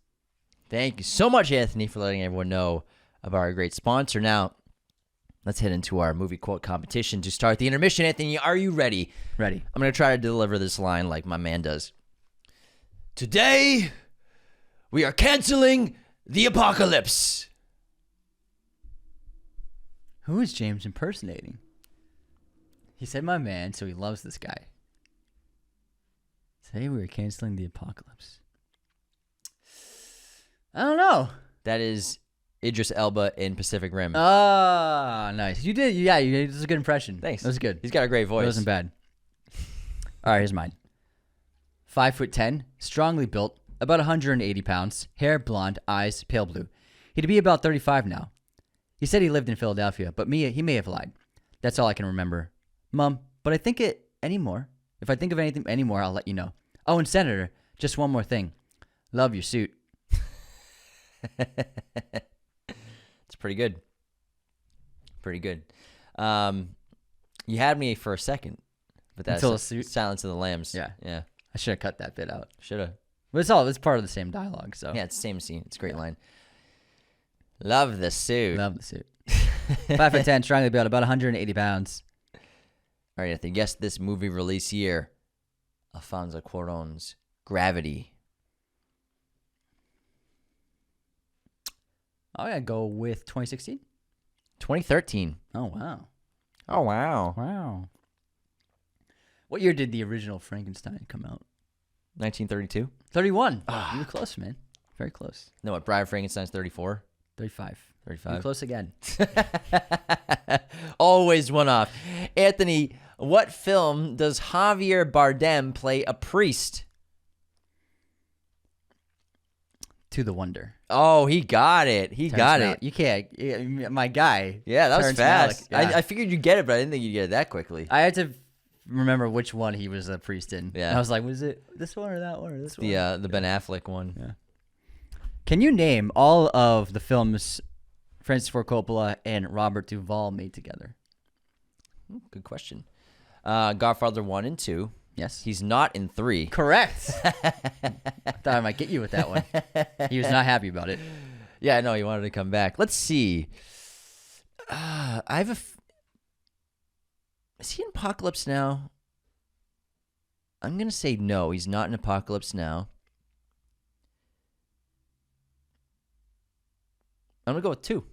Thank you so much, Anthony, for letting everyone know about our great sponsor. Now, let's head into our movie quote competition to start the intermission. Anthony, are you ready? Ready. I'm going to try to deliver this line like my man does. Today, we are canceling the apocalypse. Who is James impersonating? He said my man, so he loves this guy. Today we were canceling the apocalypse. I don't know. That is Idris Elba in Pacific Rim. Ah, nice. You did. Yeah, this is a good impression. Thanks. That was good. He's got a great voice. It wasn't bad. All right, here's mine. 5'10", strongly built, about 180 pounds, hair blonde, eyes pale blue. He'd be about 35 now. He said he lived in Philadelphia, but he may have lied. That's all I can remember. Mom, but I think it anymore. If I think of anything anymore, I'll let you know. Oh, and Senator, just one more thing. Love your suit. It's pretty good. Pretty good. You had me for a second, but that's Until the suit. Silence of the Lambs. Yeah. Yeah. I should have cut that bit out. Should have. But it's part of the same dialogue, so. Yeah, it's the same scene. It's a great line. Love the suit. Love the suit. 5'10", strongly built, about 180 pounds. All right, Anthony, guess this movie release year. Alfonso Cuarón's Gravity. I'm going to go with 2016. 2013. Oh, wow. Oh, wow. Wow. What year did the original Frankenstein come out? 1932. 31. You were close, man. Very close. No, what, Bride of Frankenstein's 34? 35. 35. You're close again. Always one off. Anthony, what film does Javier Bardem play a priest? To the Wonder. Oh, he got it. He got it. You can't. My guy. Yeah, that was Terrence fast. Malick, yeah. I figured you'd get it, but I didn't think you'd get it that quickly. I had to remember which one he was a priest in. Yeah. And I was like, was it this one or that one or this one? The Ben Affleck one. Yeah. Can you name all of the films Francis Ford Coppola and Robert Duvall made together? Good question. Godfather 1 and 2. Yes. He's not in 3. Correct. I thought I might get you with that one. He was not happy about it. Yeah, I know. He wanted to come back. Let's see. Is he in Apocalypse Now? I'm going to say no. He's not in Apocalypse Now. I'm going to go with 2.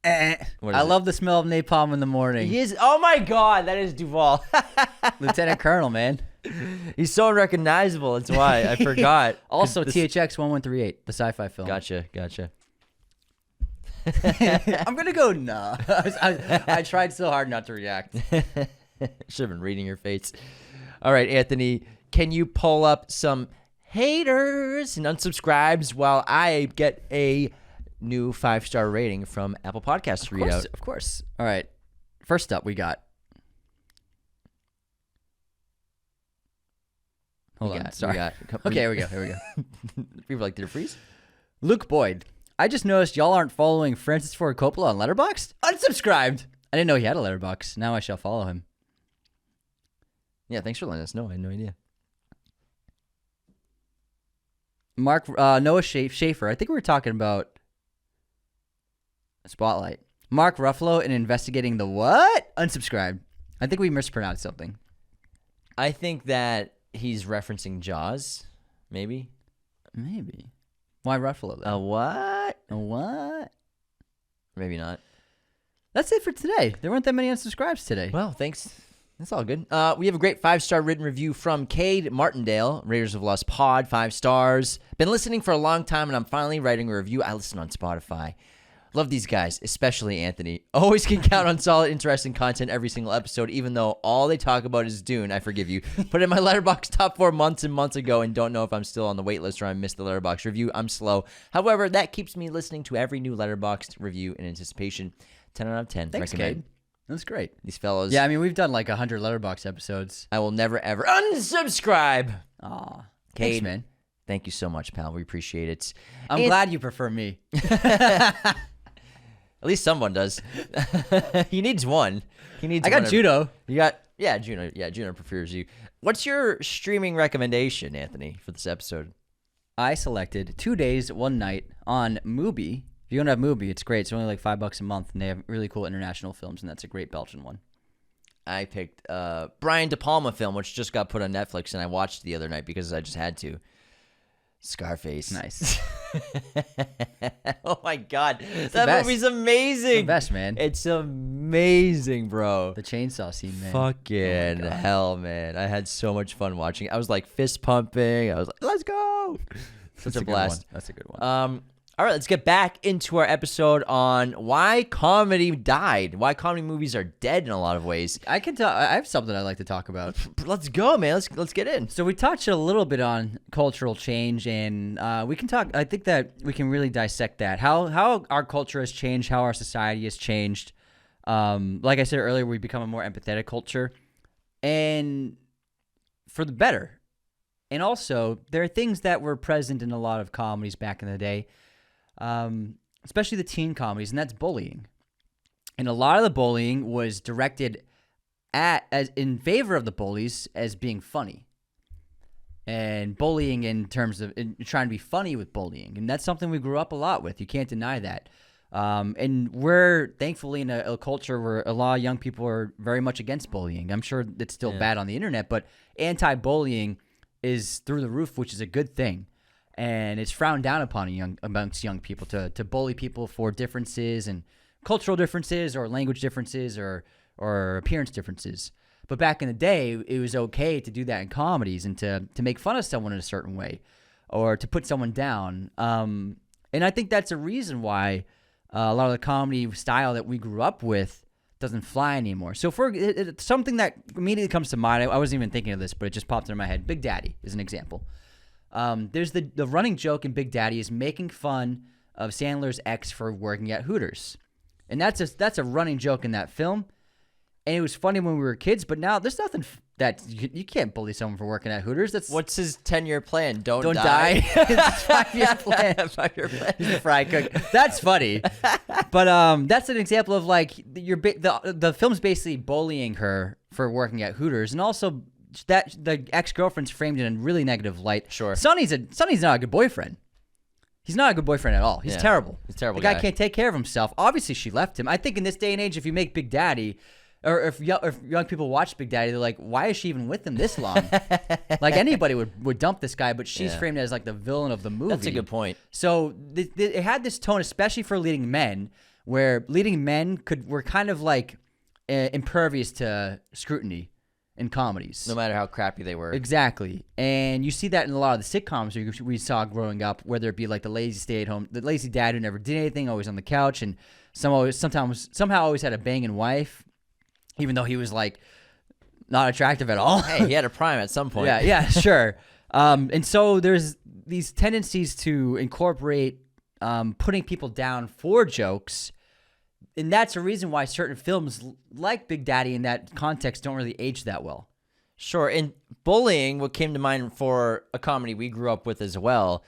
I love the smell of napalm in the morning. He is. Oh my God, that is Duvall. Lieutenant Colonel, man. He's so unrecognizable. That's why I forgot. Also, THX 1138, the sci-fi film. Gotcha. I'm gonna go nah. I tried so hard not to react. Should have been reading your face. All right, Anthony, can you pull up some haters and unsubscribes while I get a new 5-star rating from Apple Podcasts to read out? Of course. All right. First up, we got. Hold on. Sorry. Okay, here we go. People like their freeze. Luke Boyd. I just noticed y'all aren't following Francis Ford Coppola on Letterboxd. Unsubscribed. I didn't know he had a Letterboxd. Now I shall follow him. Yeah, thanks for letting us know. I had no idea. Noah Schaefer. I think we were talking about Spotlight. Mark Ruffalo in investigating the what? Unsubscribed. I think we mispronounced something. I think that he's referencing Jaws, maybe. Why Ruffalo, though? A what? Maybe not. That's it for today. There weren't that many unsubscribes today. Well, thanks. That's all good. We have a great 5-star written review from Cade Martindale, Raiders of Lost Pod, 5 stars. Been listening for a long time, and I'm finally writing a review. I listen on Spotify. Love these guys, especially Anthony. Always can count on solid, interesting content every single episode, even though all they talk about is Dune. I forgive you. Put in my Letterboxd top 4 months and months ago and don't know if I'm still on the wait list or I missed the Letterboxd review. I'm slow. However, that keeps me listening to every new Letterboxd review in anticipation. 10 out of 10. Thanks, Cade. That's great. These fellows. Yeah, I mean, we've done like 100 Letterboxd episodes. I will never, ever unsubscribe. Aw. Cade, Thanks, man. Thank you so much, pal. We appreciate it. I'm glad you prefer me. At least someone does. He needs one. I got Juno. You got Juno. Yeah, Juno prefers you. What's your streaming recommendation, Anthony, for this episode? I selected 2 days, 1 night on Mubi. If you don't have Mubi, it's great. It's only like $5 a month, and they have really cool international films, and that's a great Belgian one. I picked Brian De Palma film, which just got put on Netflix, and I watched it the other night because I just had to. Scarface. Nice. Oh my God. That movie's amazing. It's the best, man. It's amazing, bro. The chainsaw scene, man. Fucking hell, man. I had so much fun watching it. I was like fist pumping. I was like, let's go. Such a blast. That's a good one. All right, let's get back into our episode on why comedy died, why comedy movies are dead in a lot of ways. I have something I'd like to talk about. Let's go, man. Let's get in. So we touched a little bit on cultural change, and we can talk. I think that we can really dissect that. How our culture has changed, how our society has changed. Like I said earlier, we've become a more empathetic culture, and for the better. And also, there are things that were present in a lot of comedies back in the day. Especially the teen comedies, and that's bullying. And a lot of the bullying was directed in favor of the bullies as being funny. And bullying in terms of trying to be funny with bullying. And that's something we grew up a lot with. You can't deny that. And we're thankfully in a culture where a lot of young people are very much against bullying. I'm sure it's still bad on the internet, but anti-bullying is through the roof, which is a good thing. And it's frowned down upon amongst young people to bully people for differences and cultural differences or language differences or appearance differences. But back in the day, it was okay to do that in comedies and to make fun of someone in a certain way or to put someone down. And I think that's a reason why a lot of the comedy style that we grew up with doesn't fly anymore. So it's something that immediately comes to mind, I wasn't even thinking of this, but it just popped into my head. Big Daddy is an example. There's the running joke in Big Daddy is making fun of Sandler's ex for working at Hooters. And that's a running joke in that film. And it was funny when we were kids, but now there's nothing that you can't bully someone for working at Hooters. That's What's his 10-year plan? Don't die. It's a 5-year plan. 5-year plan. He's a fry cook. That's funny, but that's an example of like the film's basically bullying her for working at Hooters, and also that the ex-girlfriend's framed in a really negative light. Sure. Sonny's not a good boyfriend. He's not a good boyfriend at all. He's terrible. He's a terrible The guy guy. Can't take care of himself. Obviously, she left him. I think in this day and age, if you make Big Daddy, or if young people watch Big Daddy, they're like, why is she even with him this long? Like anybody would dump this guy, but she's framed as like the villain of the movie. That's a good point. So it had this tone, especially for leading men, where leading men were kind of like impervious to scrutiny in comedies. No matter how crappy they were. Exactly. And you see that in a lot of the sitcoms we saw growing up, whether it be like the lazy dad who never did anything, always on the couch, and somehow always had a banging wife, even though he was like not attractive at all. Hey, he had a prime at some point. Yeah, sure. And so there's these tendencies to incorporate putting people down for jokes. And that's a reason why certain films like Big Daddy in that context don't really age that well. Sure. And bullying, what came to mind for a comedy we grew up with as well,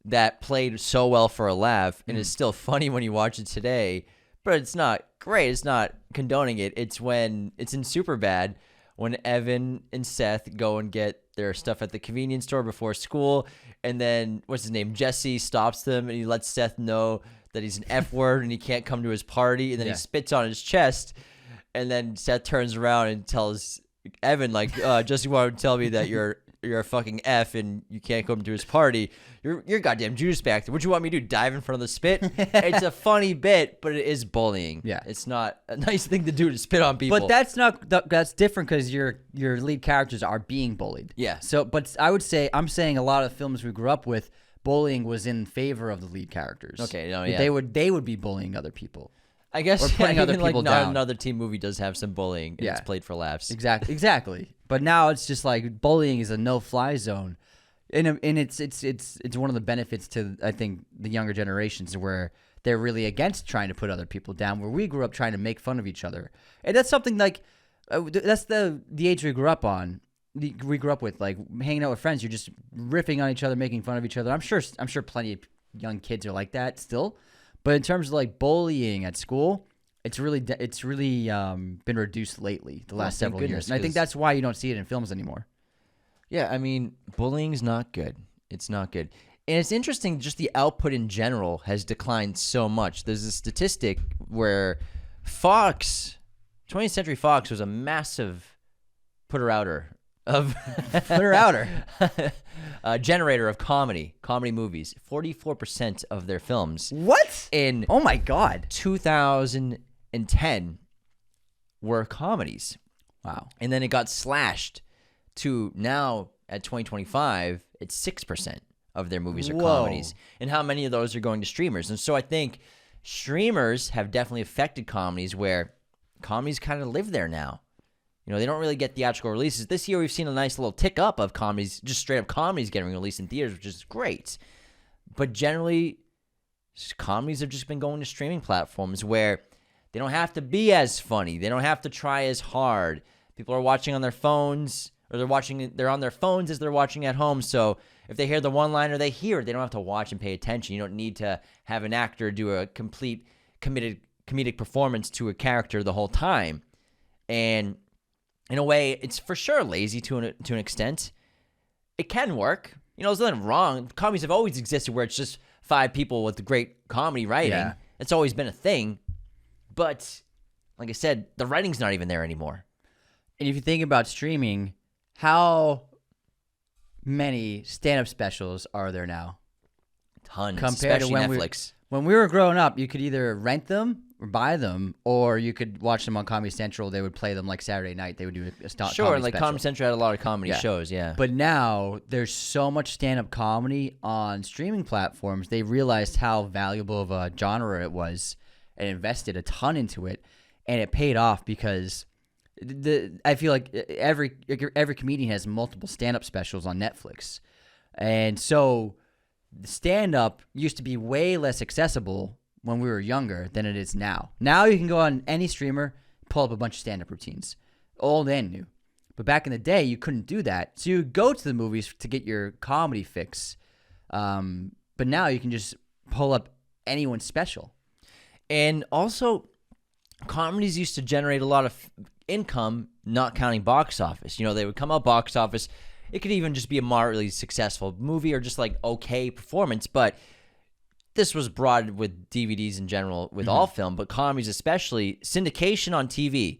that played so well for a laugh and is still funny when you watch it today, but it's not great. It's not condoning it. It's when it's in Superbad when Evan and Seth go and get their stuff at the convenience store before school, and then what's his name? Jesse stops them and he lets Seth know that he's an F word and he can't come to his party, and then he spits on his chest, and then Seth turns around and tells Evan, like, Jesse wanted to tell me that you're a fucking F and you can't come to his party. You're goddamn Judas back there. What do you want me to do? Dive in front of the spit? It's a funny bit, but it is bullying. Yeah. It's not a nice thing to do to spit on people. But that's different because your lead characters are being bullied. Yeah. So, but I'm saying a lot of films we grew up with, bullying was in favor of the lead characters. Okay, no, yeah. They would be bullying other people. I guess or putting other people down. Another teen movie does have some bullying, and it's played for laughs. Exactly. But now it's just like bullying is a no-fly zone, and it's one of the benefits to, I think, the younger generations, where they're really against trying to put other people down. Where we grew up trying to make fun of each other, and that's something like that's the age we grew up on. We grew up with, like, hanging out with friends. You're just riffing on each other, making fun of each other. I'm sure plenty of young kids are like that still. But in terms of like bullying at school, it's really been reduced lately, the last several years. And I think that's why you don't see it in films anymore. Yeah, I mean, bullying's not good. It's not good. And it's interesting, just the output in general has declined so much. There's a statistic where 20th Century Fox was a massive putter-outer of generator of comedy movies. 44% of their films. What? In oh my god, 2010 were comedies. Wow. And then it got slashed to now at 2025, it's 6% of their movies are comedies. And how many of those are going to streamers? And so I think streamers have definitely affected comedies, where comedies kind of live there now. You know, they don't really get theatrical releases. This year, we've seen a nice little tick up of comedies, just straight up comedies getting released in theaters, which is great. But generally, comedies have just been going to streaming platforms where they don't have to be as funny. They don't have to try as hard. People are watching on their phones, or they're on their phones as they're watching at home. So if they hear the one-liner, they hear it. They don't have to watch and pay attention. You don't need to have an actor do a complete comedic performance to a character the whole time. And in a way, it's for sure lazy to an extent. It can work. You know, there's nothing wrong. Comedies have always existed where it's just 5 people with great comedy writing. Yeah. It's always been a thing. But, like I said, the writing's not even there anymore. And if you think about streaming, how many stand-up specials are there now? Tons, compared especially to Netflix. When we were growing up, you could either rent them or buy them, or you could watch them on Comedy Central. They would play them like Saturday night. They would do a comedy like special. Comedy Central had a lot of comedy shows, yeah. But now there's so much stand-up comedy on streaming platforms. They realized how valuable of a genre it was and invested a ton into it, and it paid off because I feel like every comedian has multiple stand-up specials on Netflix, and so stand-up used to be way less accessible when we were younger than it is now. Now you can go on any streamer, pull up a bunch of stand-up routines, old and new. But back in the day, you couldn't do that. So you would go to the movies to get your comedy fix. But now you can just pull up anyone's special. And also, comedies used to generate a lot of income, not counting box office. They would come out box office. It could even just be a moderately successful movie or just like okay performance. But this was broad with DVDs in general, with all film, but comedies especially. Syndication on TV.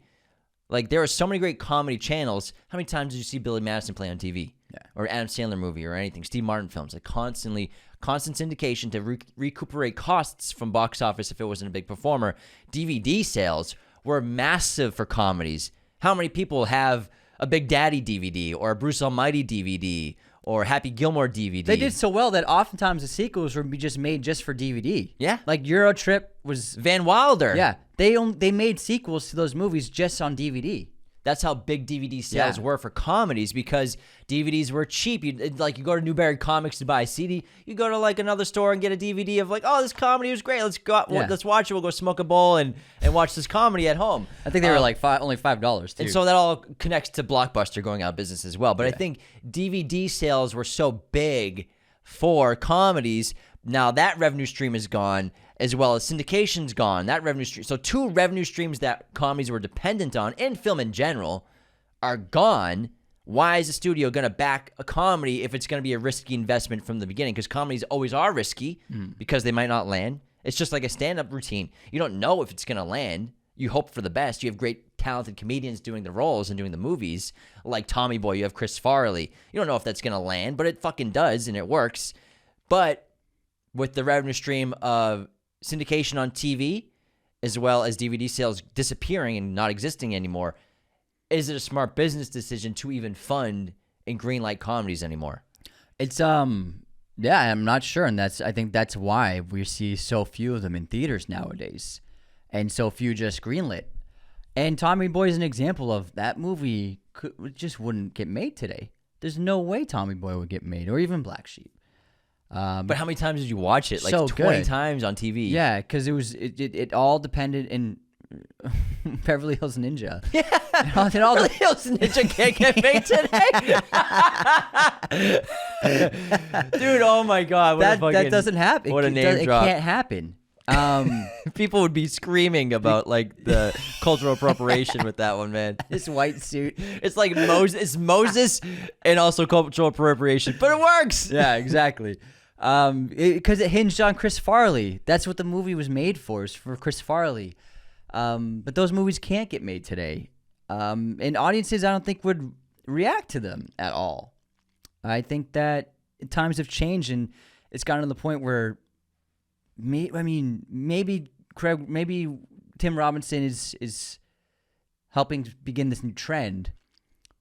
Like, there are so many great comedy channels. How many times did you see Billy Madison play on TV? Yeah. Or Adam Sandler movie or anything? Steve Martin films. Like, constant syndication to recuperate costs from box office if it wasn't a big performer. DVD sales were massive for comedies. How many people have a Big Daddy DVD or a Bruce Almighty DVD or Happy Gilmore DVD? They did so well that oftentimes the sequels would be just made just for DVD. Yeah. Like Eurotrip was... Van Wilder. Yeah. They made sequels to those movies just on DVD. That's how big DVD sales were for comedies, because DVDs were cheap. You go to Newberry Comics to buy a CD. You go to like another store and get a DVD of like, oh, this comedy was great. Let's go. Let's watch it. We'll go smoke a bowl and watch this comedy at home. I think they were like only $5 too. And so that all connects to Blockbuster going out of business as well. But I think DVD sales were so big for comedies. Now that revenue stream is gone, as well as syndication's gone. That revenue stream. So two revenue streams that comedies were dependent on, and film in general, are gone. Why is a studio going to back a comedy if it's going to be a risky investment from the beginning? Because comedies always are risky because they might not land. It's just like a stand-up routine. You don't know if it's going to land. You hope for the best. You have great, talented comedians doing the roles and doing the movies. Like Tommy Boy, you have Chris Farley. You don't know if that's going to land, but it fucking does, and it works. But with the revenue stream of syndication on TV, as well as DVD sales disappearing and not existing anymore, is it a smart business decision to even fund and greenlight comedies anymore? It's I'm not sure, and I think that's why we see so few of them in theaters nowadays, and so few just greenlit. And Tommy Boy is an example of that. Movie just wouldn't get made today. There's no way Tommy Boy would get made, or even Black Sheep. But how many times did you watch it? Like so 20 good. times on TV. Yeah, because it all depended in Beverly Hills Ninja. Yeah. Beverly Hills Ninja can't get made today. Dude, oh my God. That doesn't happen. What a name drop. It can't happen. People would be screaming about like the cultural appropriation with that one, man. This white suit. It's like Moses and also cultural appropriation, but it works. Yeah, exactly. Because it hinged on Chris Farley. That's what the movie was made for, is for Chris Farley. But those movies can't get made today. And audiences, I don't think, would react to them at all. I think that times have changed, and it's gotten to the point where maybe Tim Robinson is helping begin this new trend,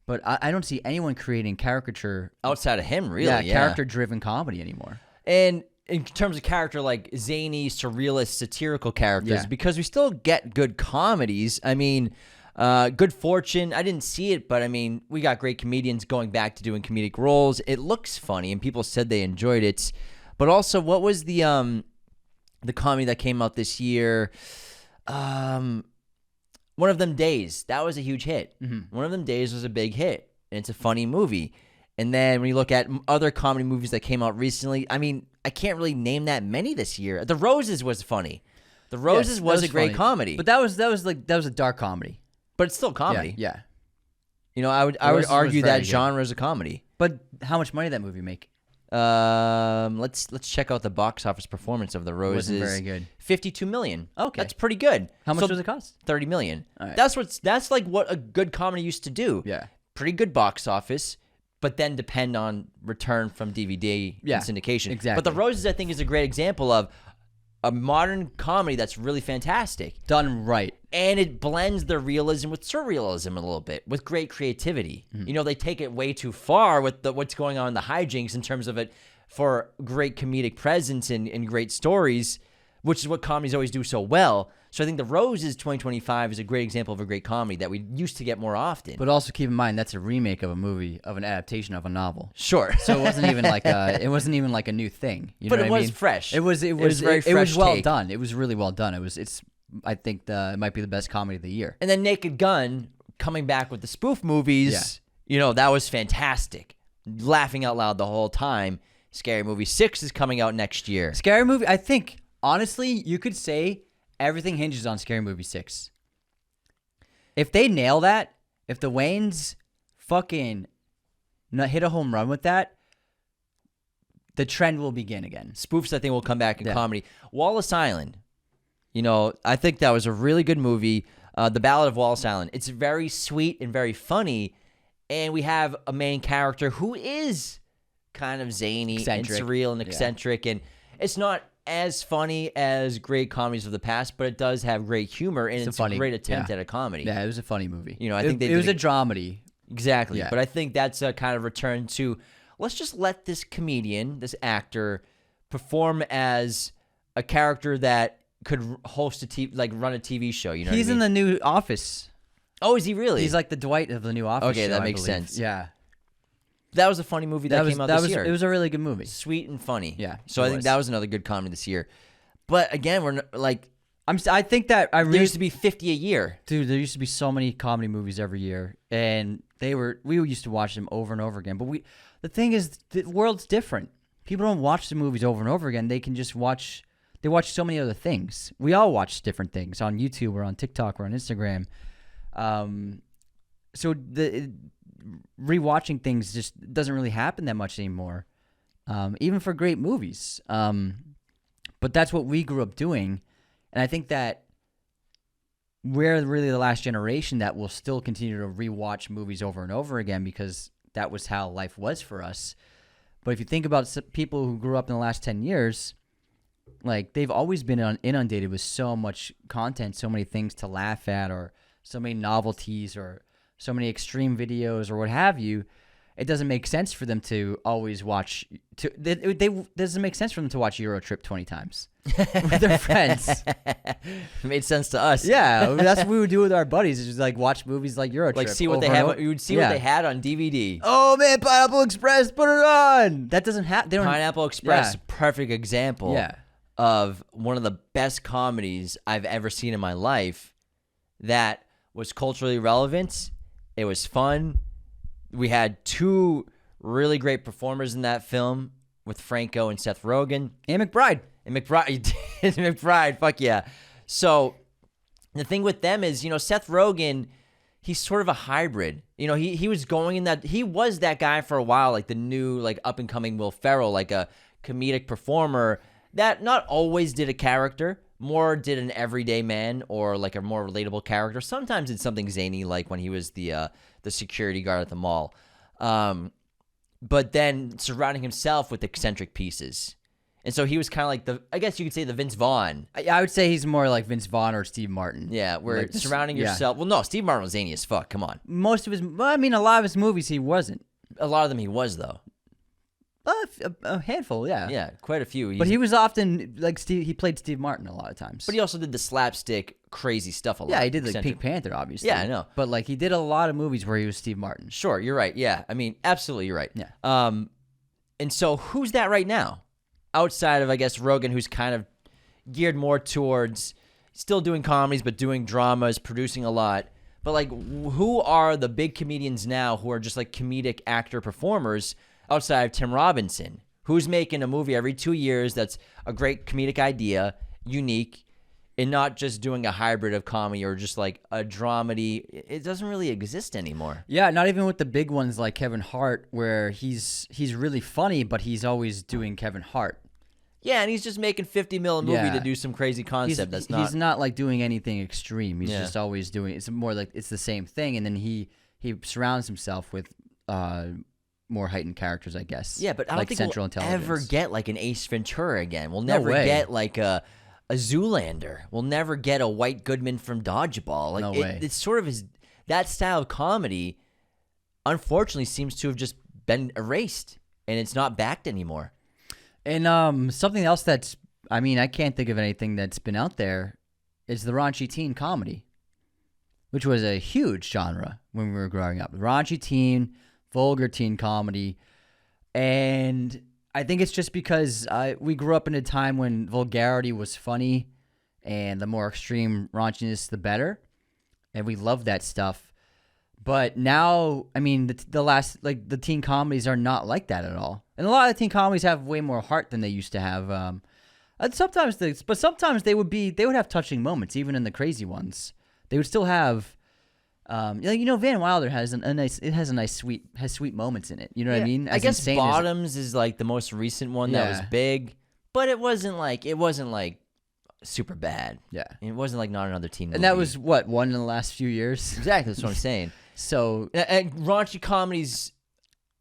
but I don't see anyone creating caricature outside of him, really. Character-driven comedy anymore. And in terms of character, like zany, surrealist, satirical characters, because we still get good comedies. I mean, Good Fortune, I didn't see it, but I mean, we got great comedians going back to doing comedic roles. It looks funny, and people said they enjoyed it. But also, what was the comedy that came out this year? One of Them Days. That was a huge hit. One of Them Days was a big hit, and it's a funny movie. And then when you look at other comedy movies that came out recently, I mean, I can't really name that many this year. The Roses was funny. The Roses was a great comedy, but that was a dark comedy. But it's still comedy. Yeah. I would argue that genre is a comedy. But how much money did that movie make? Let's check out the box office performance of The Roses. Wasn't very good. $52 million. Okay, that's pretty good. How much does it cost? $30 million. All right. That's like what a good comedy used to do. Yeah, pretty good box office, but then depend on return from DVD and syndication. Exactly. But The Roses, I think, is a great example of a modern comedy that's really fantastic. Done right. And it blends the realism with surrealism a little bit, with great creativity. They take it way too far with what's going on in the hijinks in terms of it for great comedic presence and great stories, which is what comedies always do so well. So I think The Roses 2025 is a great example of a great comedy that we used to get more often. But also keep in mind, that's a remake of a movie, of an adaptation of a novel. Sure. So it wasn't even like a new thing. But it was fresh. It was very fresh. It was well take. done. It was really well done. I think it might be the best comedy of the year. And then Naked Gun coming back with the spoof movies That was fantastic. Laughing out loud the whole time. Scary Movie 6 is coming out next year. Scary Movie, I think, honestly, you could say everything hinges on Scary Movie 6. If they nail that, if the Wayans fucking hit a home run with that, the trend will begin again. Spoofs, I think, will come back in comedy. Wallace Island. I think that was a really good movie. The Ballad of Wallace Island. It's very sweet and very funny. And we have a main character who is kind of zany Eccentric. and surreal and eccentric. And it's not as funny as great comedies of the past, but it does have great humor. And it's a great attempt at a comedy. Yeah, it was a funny movie. I think it was a dramedy. Exactly. Yeah. But I think that's a kind of return to, let's just let this comedian, this actor, perform as a character that could host run a TV show. He's in the new Office. Oh, is he really? He's like the Dwight of the new Office. Okay, show, that I makes believe. sense. Yeah. That was a funny movie that came out this year. It was a really good movie. Sweet and funny. Yeah. So I think that was another good comedy this year. But again, I think that there used to be 50 a year. Dude, there used to be so many comedy movies every year, and we used to watch them over and over again. But the thing is, the world's different. People don't watch the movies over and over again. They can just watch. They watch so many other things. We all watch different things on YouTube or on TikTok or on Instagram. So the rewatching things just doesn't really happen that much anymore, even for great movies. But that's what we grew up doing, and I think that we're really the last generation that will still continue to rewatch movies over and over again because that was how life was for us. But if you think about people who grew up in the last 10 years, they've always been inundated with so much content, so many things to laugh at, or so many novelties, or so many extreme videos, or what have you. It doesn't make sense for them to always watch. Doesn't make sense for them to watch Euro Trip 20 times with their friends. It made sense to us. Yeah, that's what we would do with our buddies. Is just watch movies like Euro Trip. See what they have. You would see what they had on DVD. Oh man, Pineapple Express, put it on. That doesn't happen. Pineapple Express, perfect example. Of one of the best comedies I've ever seen in my life. That was culturally relevant. It was fun. We had two really great performers in that film with Franco and Seth Rogen. And McBride. McBride, fuck yeah. So the thing with them is, Seth Rogen, he's sort of a hybrid. He was going in that, he was that guy for a while, like the new, up and coming Will Ferrell, like a comedic performer that not always did a character, more did an everyday man or a more relatable character. Sometimes it's something zany, like when he was the security guard at the mall. But then surrounding himself with eccentric pieces. And so he was kind of I guess you could say the Vince Vaughn. I would say he's more like Vince Vaughn or Steve Martin. Yeah, where surrounding yourself. Well, no, Steve Martin was zany as fuck. Come on. Most of his, a lot of his movies he wasn't. A lot of them he was, though. A handful, yeah. Yeah, quite a few. But he was often Steve. He played Steve Martin a lot of times. But he also did the slapstick, crazy stuff a lot. Yeah, he did Pink Panther, obviously. Yeah, I know. But he did a lot of movies where he was Steve Martin. Sure, you're right. Yeah, I mean, absolutely, you're right. Yeah. And so who's that right now? Outside of, I guess, Rogan, who's kind of geared more towards still doing comedies, but doing dramas, producing a lot. But who are the big comedians now who are just comedic actor performers? Outside of Tim Robinson, who's making a movie every 2 years that's a great comedic idea, unique, and not just doing a hybrid of comedy or just a dramedy. It doesn't really exist anymore. Yeah, not even with the big ones like Kevin Hart, where he's really funny, but he's always doing Kevin Hart. Yeah, and he's just making $50 million movie to do some crazy concept. He's not doing anything extreme. He's just always doing. It's more it's the same thing, and then he surrounds himself with more heightened characters, I guess. Yeah, but I don't think we'll ever get an Ace Ventura again. We'll never get a Zoolander. We'll never get a White Goodman from Dodgeball. No way. It's sort of that style of comedy, unfortunately, seems to have just been erased, and it's not backed anymore. And something else I can't think of anything that's been out there, is the raunchy teen comedy, which was a huge genre when we were growing up. Raunchy teen, vulgar teen comedy, and I think it's just because we grew up in a time when vulgarity was funny, and the more extreme raunchiness, the better, and we loved that stuff. But now, I mean, the last, like, the teen comedies are not like that at all. And a lot of teen comedies have way more heart than they used to have. And sometimes they would have touching moments, even in the crazy ones. They would still have, Van Wilder has sweet moments in it. You know what I mean? I guess Bottoms is like the most recent one that was big, but it wasn't like super bad. Yeah. It wasn't like Not Another Teen Movie. And that was what, one in the last few years? Exactly, that's what I'm saying. So, and raunchy comedies,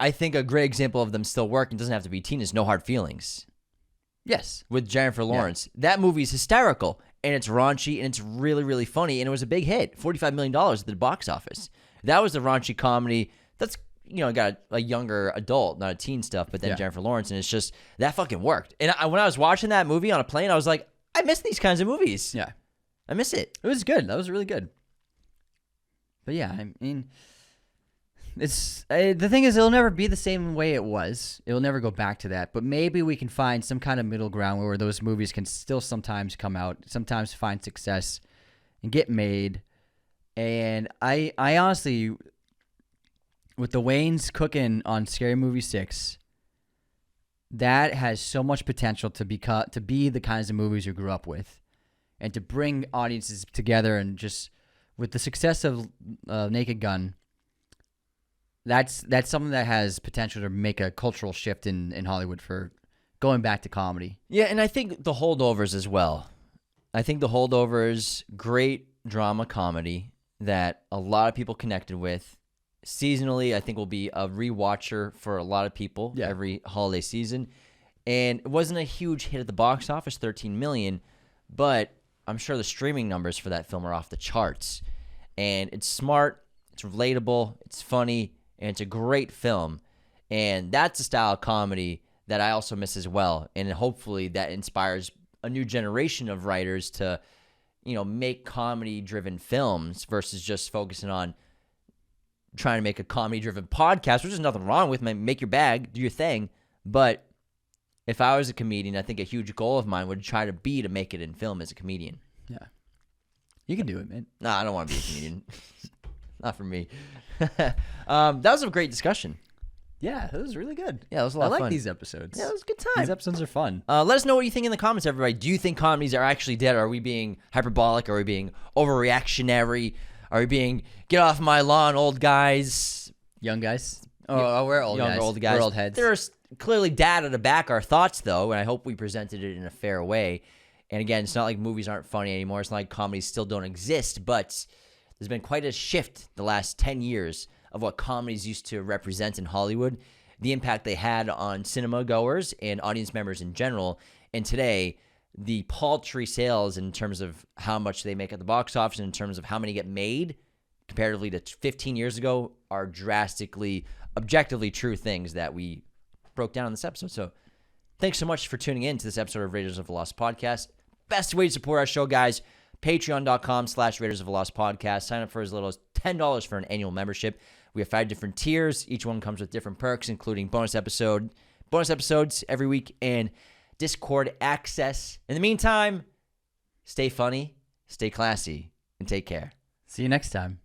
I think a great example of them still working, doesn't have to be teen, is No Hard Feelings. Yes. With Jennifer Lawrence. Yeah. That movie is hysterical, and it's raunchy, and it's really, really funny, and it was a big hit. $45 million at the box office. That was the raunchy comedy that's, got a younger adult, not a teen stuff, but then Jennifer Lawrence, and it's just, that fucking worked. And when I was watching that movie on a plane, I was like, I miss these kinds of movies. Yeah. I miss it. It was good. That was really good. But yeah, I mean, it's the thing is, it'll never be the same way it was. It'll never go back to that. But maybe we can find some kind of middle ground where those movies can still sometimes come out, sometimes find success, and get made. And I honestly, with the Wayans cooking on Scary Movie 6, that has so much potential to be the kinds of movies you grew up with, and to bring audiences together. And just with the success of Naked Gun, that's something that has potential to make a cultural shift in Hollywood for going back to comedy. Yeah, and I think The Holdovers as well. I think The Holdovers, great drama comedy that a lot of people connected with. Seasonally, I think will be a rewatcher for a lot of people every holiday season. And it wasn't a huge hit at the box office, $13 million, but I'm sure the streaming numbers for that film are off the charts. And it's smart, it's relatable, it's funny, and it's a great film. And that's a style of comedy that I also miss as well. And hopefully that inspires a new generation of writers to, make comedy-driven films versus just focusing on trying to make a comedy-driven podcast, which is nothing wrong with. Make your bag, do your thing. But if I was a comedian, I think a huge goal of mine would try to make it in film as a comedian. Yeah. You can do it, man. No, I don't want to be a comedian. Not for me. That was a great discussion. Yeah, that was really good. Yeah, it was a lot of fun. I like these episodes. Yeah, it was a good time. These episodes are fun. Let us know what you think in the comments, everybody. Do you think comedies are actually dead? Are we being hyperbolic? Are we being overreactionary? Are we being, get off my lawn, old guys? Young guys? Oh, we're old Younger guys. Old guys. We're old heads. There's clearly data to back our thoughts, though, and I hope we presented it in a fair way. And again, it's not like movies aren't funny anymore. It's not like comedies still don't exist, but there's been quite a shift the last 10 years of what comedies used to represent in Hollywood, the impact they had on cinema goers and audience members in general. And today, the paltry sales in terms of how much they make at the box office and in terms of how many get made comparatively to 15 years ago are drastically, objectively true things that we broke down in this episode. So thanks so much for tuning in to this episode of Raiders of the Lost Podcast. Best way to support our show, guys, patreon.com/Raiders of the Lost Podcast. Sign up for as little as $10 for an annual membership. We have 5 different tiers. Each one comes with different perks, including bonus episodes every week, and Discord access. In the meantime, stay funny, stay classy, and take care. See you next time.